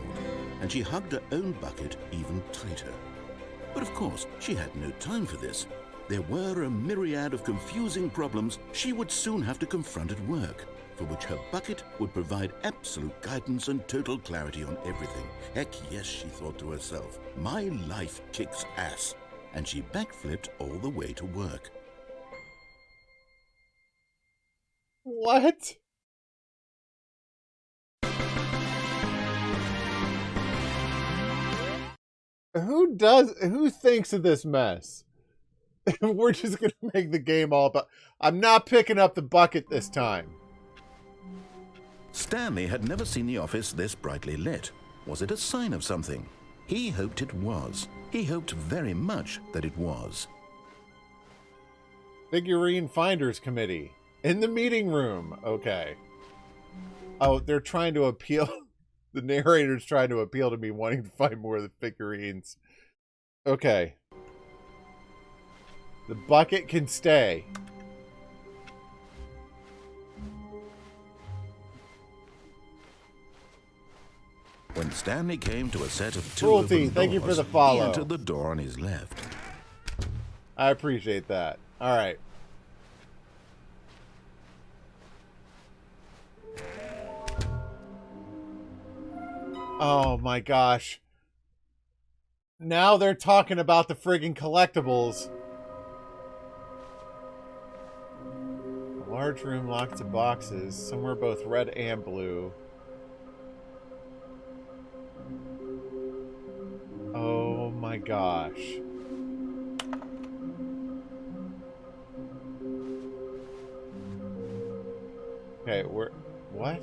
and she hugged her own bucket even tighter. But of course, she had no time for this. There were a myriad of confusing problems she would soon have to confront at work, for which her bucket would provide absolute guidance and total clarity on everything. Heck yes, she thought to herself, my life kicks ass. And she backflipped all the way to work. What? Who thinks of this mess? We're just going to make the game all about... I'm not picking up the bucket this time. Stanley had never seen the office this brightly lit. Was it a sign of something? He hoped it was. He hoped very much that it was. Figurine Finders Committee. In the meeting room. Okay. Oh, they're trying to appeal. The narrator's trying to appeal to me wanting to find more of the figurines. Okay. The bucket can stay. When Stanley came to a set of two Cruelty, open thank you for doors, the follow. he entered the door on his left. I appreciate that. All right. Oh my gosh. Now they're talking about the friggin' collectibles. A large room, lots of boxes. Some are both red and blue. Oh my gosh. Okay, what?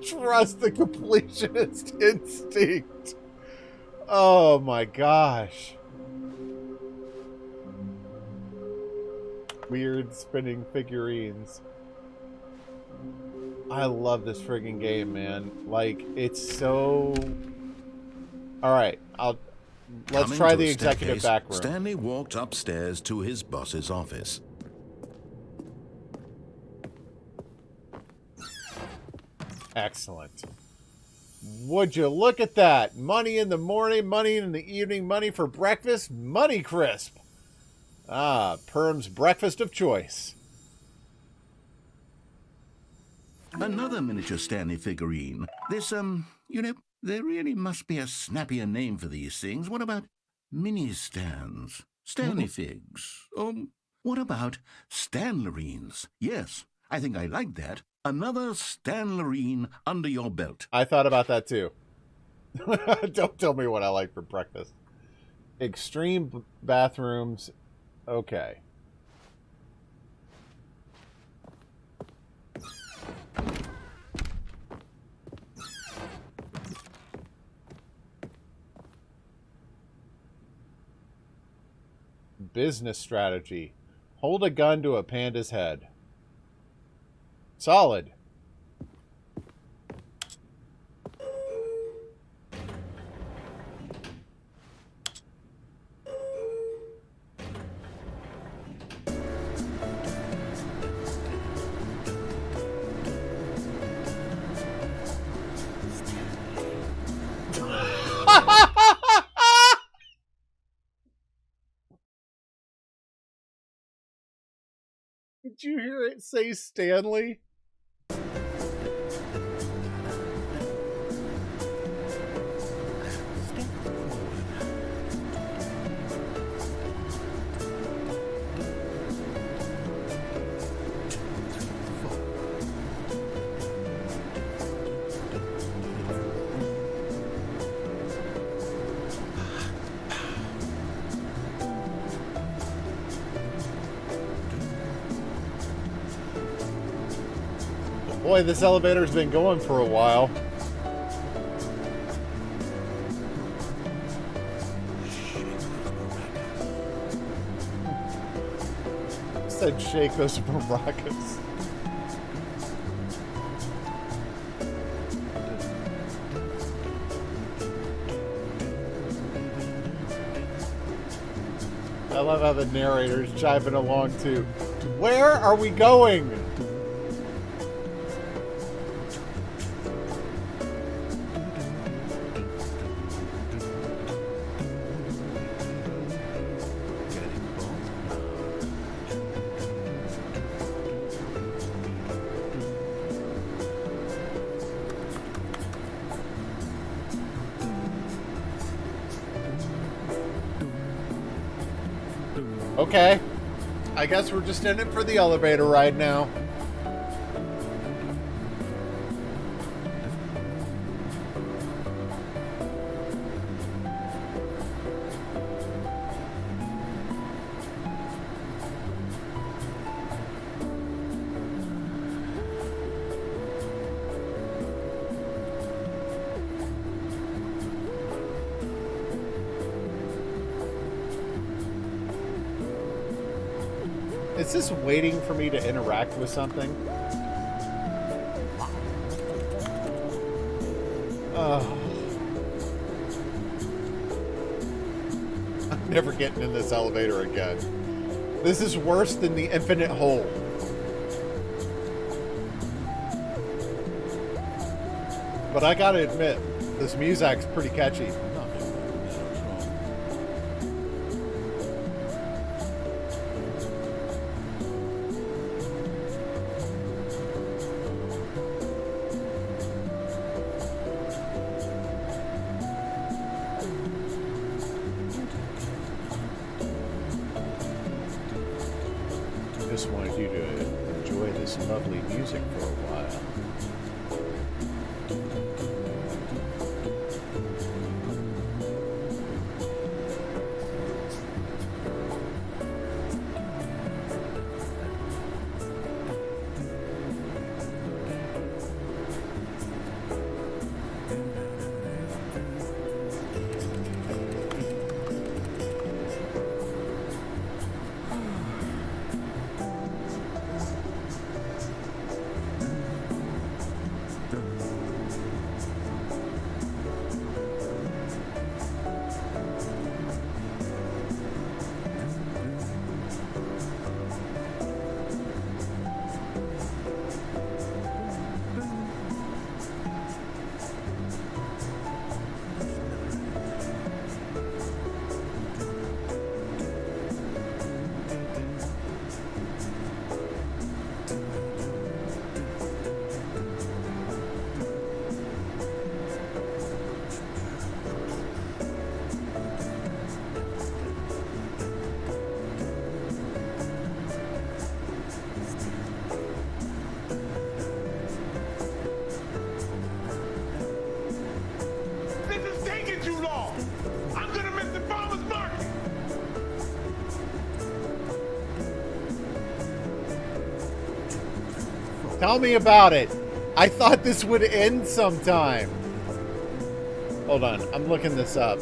Trust the completionist instinct. Oh my gosh. Weird spinning figurines. I love this friggin' game, man. Like, it's so... Alright, let's Coming try to the a executive staircase, back room. Stanley walked upstairs to his boss's office. Excellent. Would you look at that? Money in the morning, money in the evening, money for breakfast, Money Crisp. Ah, Perm's breakfast of choice. Another miniature Stanley figurine. This, you know, there really must be a snappier name for these things. What about mini-stands? Stanley figs? What about Stanlerines? Yes, I think I like that. Another Stanlerine under your belt. I thought about that too. Don't tell me what I like for breakfast. Extreme bathrooms. Okay. Business strategy. Hold a gun to a panda's head. Solid. Did you hear it say Stanley? Boy, this elevator's been going for a while. Said shake those maracas. I love how the narrator's jiving along too. Where are we going? Okay. I guess we're just in it for the elevator ride now. Is this waiting for me to interact with something? I'm never getting in this elevator again. This is worse than the infinite hole. But I gotta admit, this music's pretty catchy. Just wanted you to enjoy this lovely music for a while. Tell me about it. I thought this would end sometime. Hold on, I'm looking this up.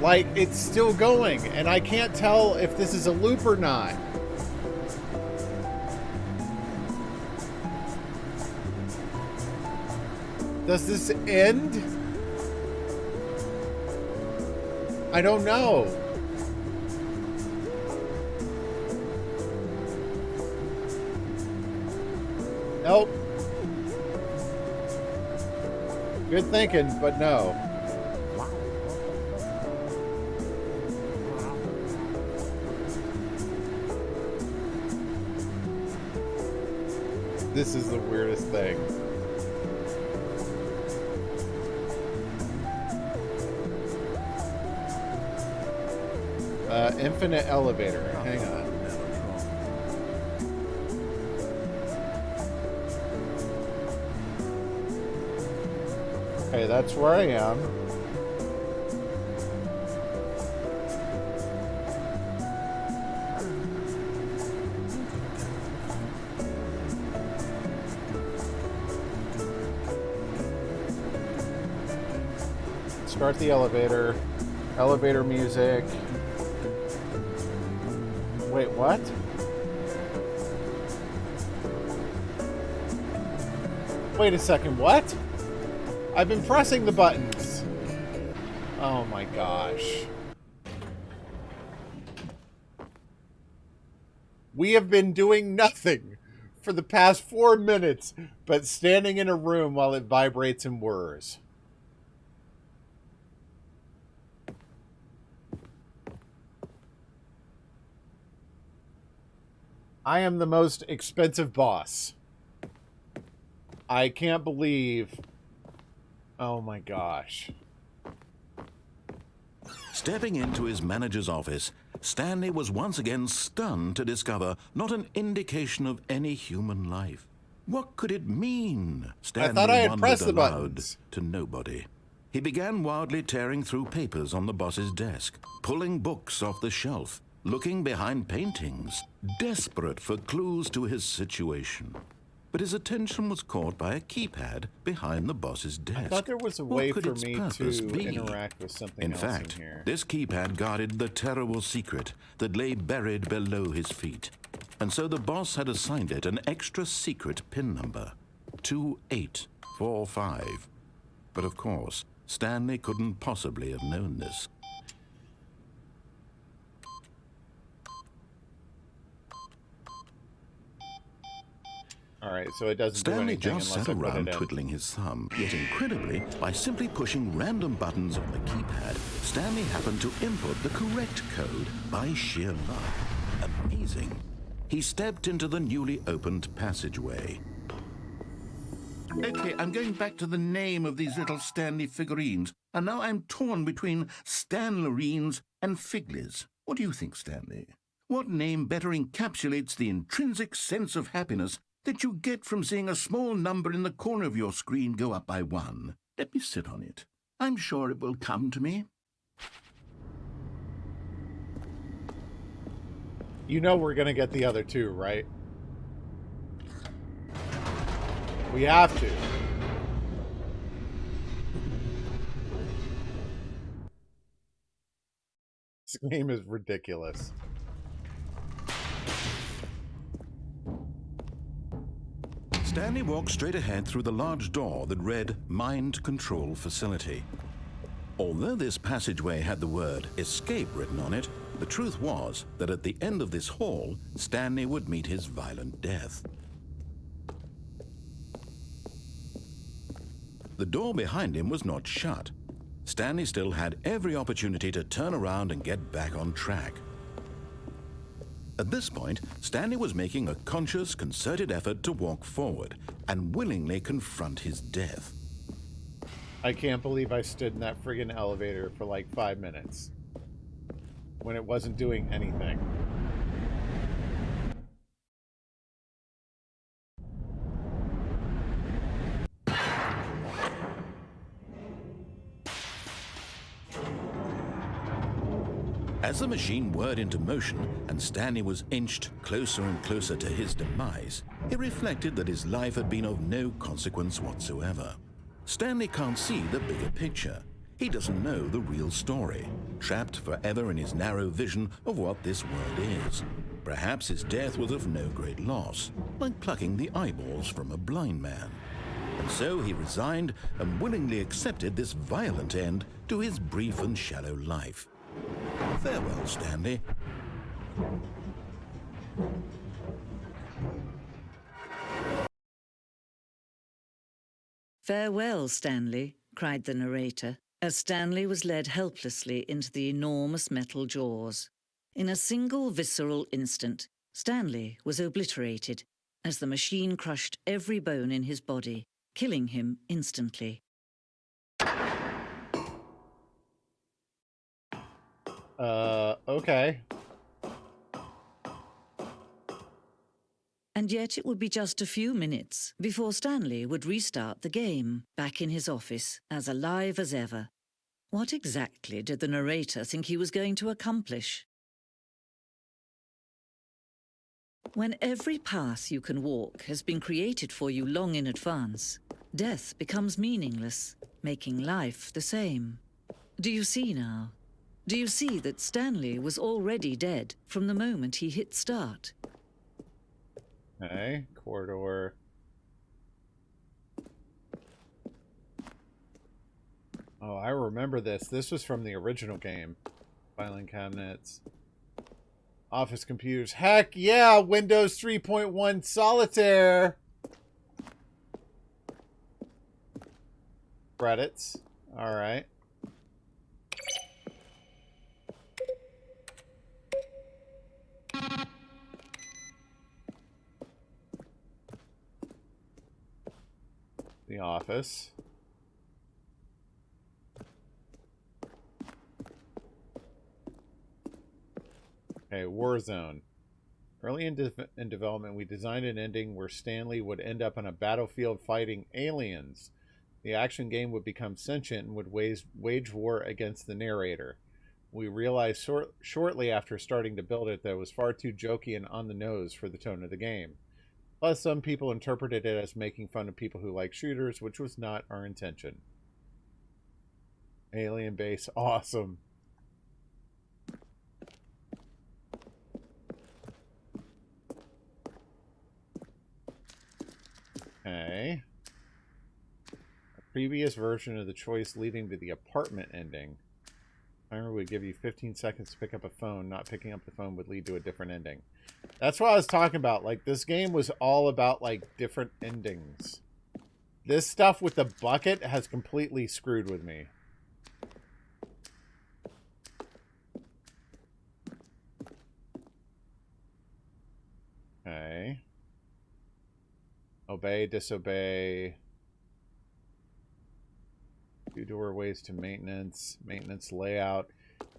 Like, it's still going, and I can't tell if this is a loop or not. Does this end? I don't know. Nope. Good thinking, but no. This is the weirdest thing. Infinite elevator. Hang on. Okay, that's where I am. Start the elevator. Elevator music. Wait, what? Wait a second, what? I've been pressing the buttons. Oh my gosh. We have been doing nothing for the past 4 minutes but standing in a room while it vibrates and whirs. I am the most expensive boss. I can't believe... Oh my gosh. Stepping into his manager's office, Stanley was once again stunned to discover not an indication of any human life. What could it mean? Stanley thought I had wondered pressed the aloud buttons. to nobody. He began wildly tearing through papers on the boss's desk, pulling books off the shelf, looking behind paintings, desperate for clues to his situation. But his attention was caught by a keypad behind the boss's desk. I thought there was a What way could for its me purpose to be? interact with something In else fact, in here. this keypad guarded the terrible secret that lay buried below his feet. And so the boss had assigned it an extra secret PIN number, 2845. But of course, Stanley couldn't possibly have known this. Alright, so it doesn't do Stanley anything just unless sat I put around it in. twiddling his thumb. Yet incredibly, by simply pushing random buttons on the keypad, Stanley happened to input the correct code by sheer luck. Amazing. He stepped into the newly opened passageway. Okay, I'm going back to the name of these little Stanley figurines, and now I'm torn between Stanlerines and Figlies. What do you think, Stanley? What name better encapsulates the intrinsic sense of happiness that you get from seeing a small number in the corner of your screen go up by 1? Let me sit on it. I'm sure it will come to me. You know we're gonna get the other two, right? We have to. This game is ridiculous. Stanley walked straight ahead through the large door that read Mind Control Facility. Although this passageway had the word escape written on it, the truth was that at the end of this hall, Stanley would meet his violent death. The door behind him was not shut. Stanley still had every opportunity to turn around and get back on track. At this point, Stanley was making a conscious, concerted effort to walk forward and willingly confront his death. I can't believe I stood in that friggin' elevator for like 5 minutes when it wasn't doing anything. As the machine whirred into motion and Stanley was inched closer and closer to his demise, he reflected that his life had been of no consequence whatsoever. Stanley can't see the bigger picture. He doesn't know the real story, trapped forever in his narrow vision of what this world is. Perhaps his death was of no great loss, like plucking the eyeballs from a blind man. And so he resigned and willingly accepted this violent end to his brief and shallow life. Farewell, Stanley. Farewell, Stanley, cried the narrator, as Stanley was led helplessly into the enormous metal jaws. In a single visceral instant, Stanley was obliterated as the machine crushed every bone in his body, killing him instantly. Okay. And yet it would be just a few minutes before Stanley would restart the game, back in his office, as alive as ever. What exactly did the narrator think he was going to accomplish? When every path you can walk has been created for you long in advance, death becomes meaningless, making life the same. Do you see now? Do you see that Stanley was already dead from the moment he hit start? Okay, corridor. Oh, I remember this. This was from the original game. Filing cabinets. Office computers. Heck yeah! Windows 3.1 Solitaire! Credits. Alright. The Office. Okay, Warzone. Early in development, we designed an ending where Stanley would end up on a battlefield fighting aliens. The action game would become sentient and would wage war against the narrator. We realized shortly after starting to build it that it was far too jokey and on the nose for the tone of the game. Plus, some people interpreted it as making fun of people who like shooters, which was not our intention. Alien base, awesome. Okay. A previous version of the choice leading to the apartment ending. Timer would give you 15 seconds to pick up a phone. Not picking up the phone would lead to a different ending. That's what I was talking about. Like, this game was all about, like, different endings. This stuff with the bucket has completely screwed with me. Okay. Obey, disobey. 2 doorways to maintenance. Maintenance layout.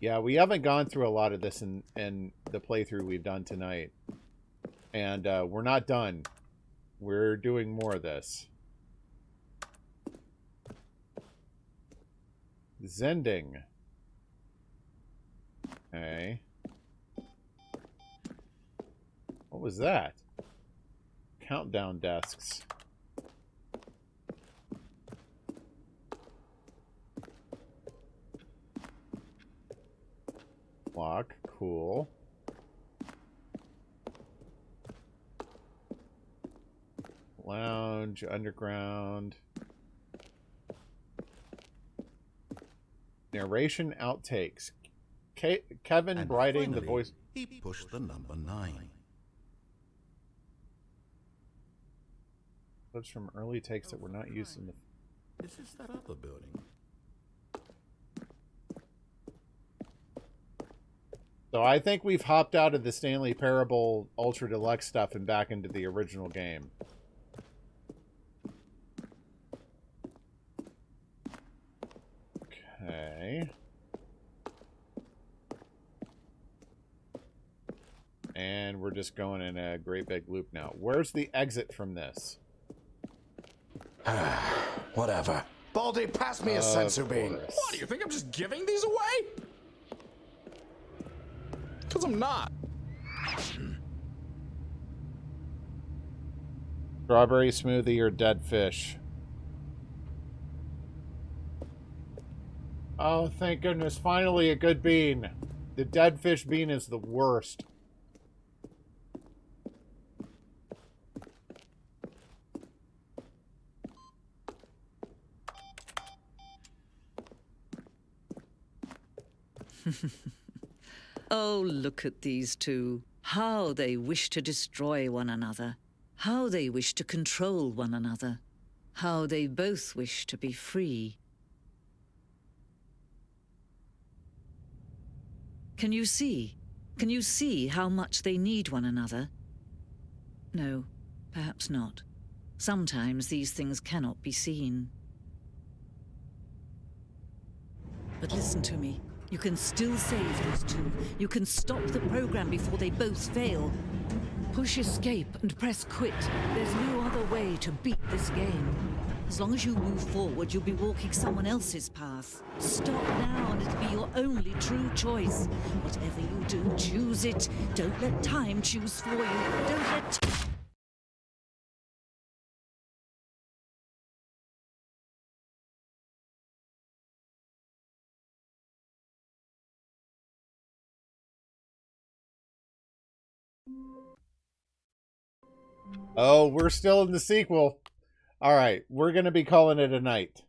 Yeah, we haven't gone through a lot of this in the playthrough we've done tonight. And we're not done. We're doing more of this. Zending. Okay. What was that? Countdown desks. Clock. Cool. Lounge. Underground. Narration outtakes. Kevin And writing finally, the voice. He pushed the number 9. Clips from early takes that were not used in the... This is that other building. So I think we've hopped out of the Stanley Parable Ultra Deluxe stuff and back into the original game. Okay. And we're just going in a great big loop now. Where's the exit from this? Whatever. Baldy, pass me a sensu bean. course. What, do you think I'm just giving these away? Because I'm not. Strawberry smoothie or dead fish? Oh, thank goodness. Finally a good bean. The dead fish bean is the worst. Oh, look at these two. How they wish to destroy one another. How they wish to control one another. How they both wish to be free. Can you see? Can you see how much they need one another? No, perhaps not. Sometimes these things cannot be seen. But listen to me. You can still save these two. You can stop the program before they both fail. Push escape and press quit. There's no other way to beat this game. As long as you move forward, you'll be walking someone else's path. Stop now and it'll be your only true choice. Whatever you do, choose it. Don't let time choose for you. Don't let... Oh, we're still in the sequel. All right, we're going to be calling it a night.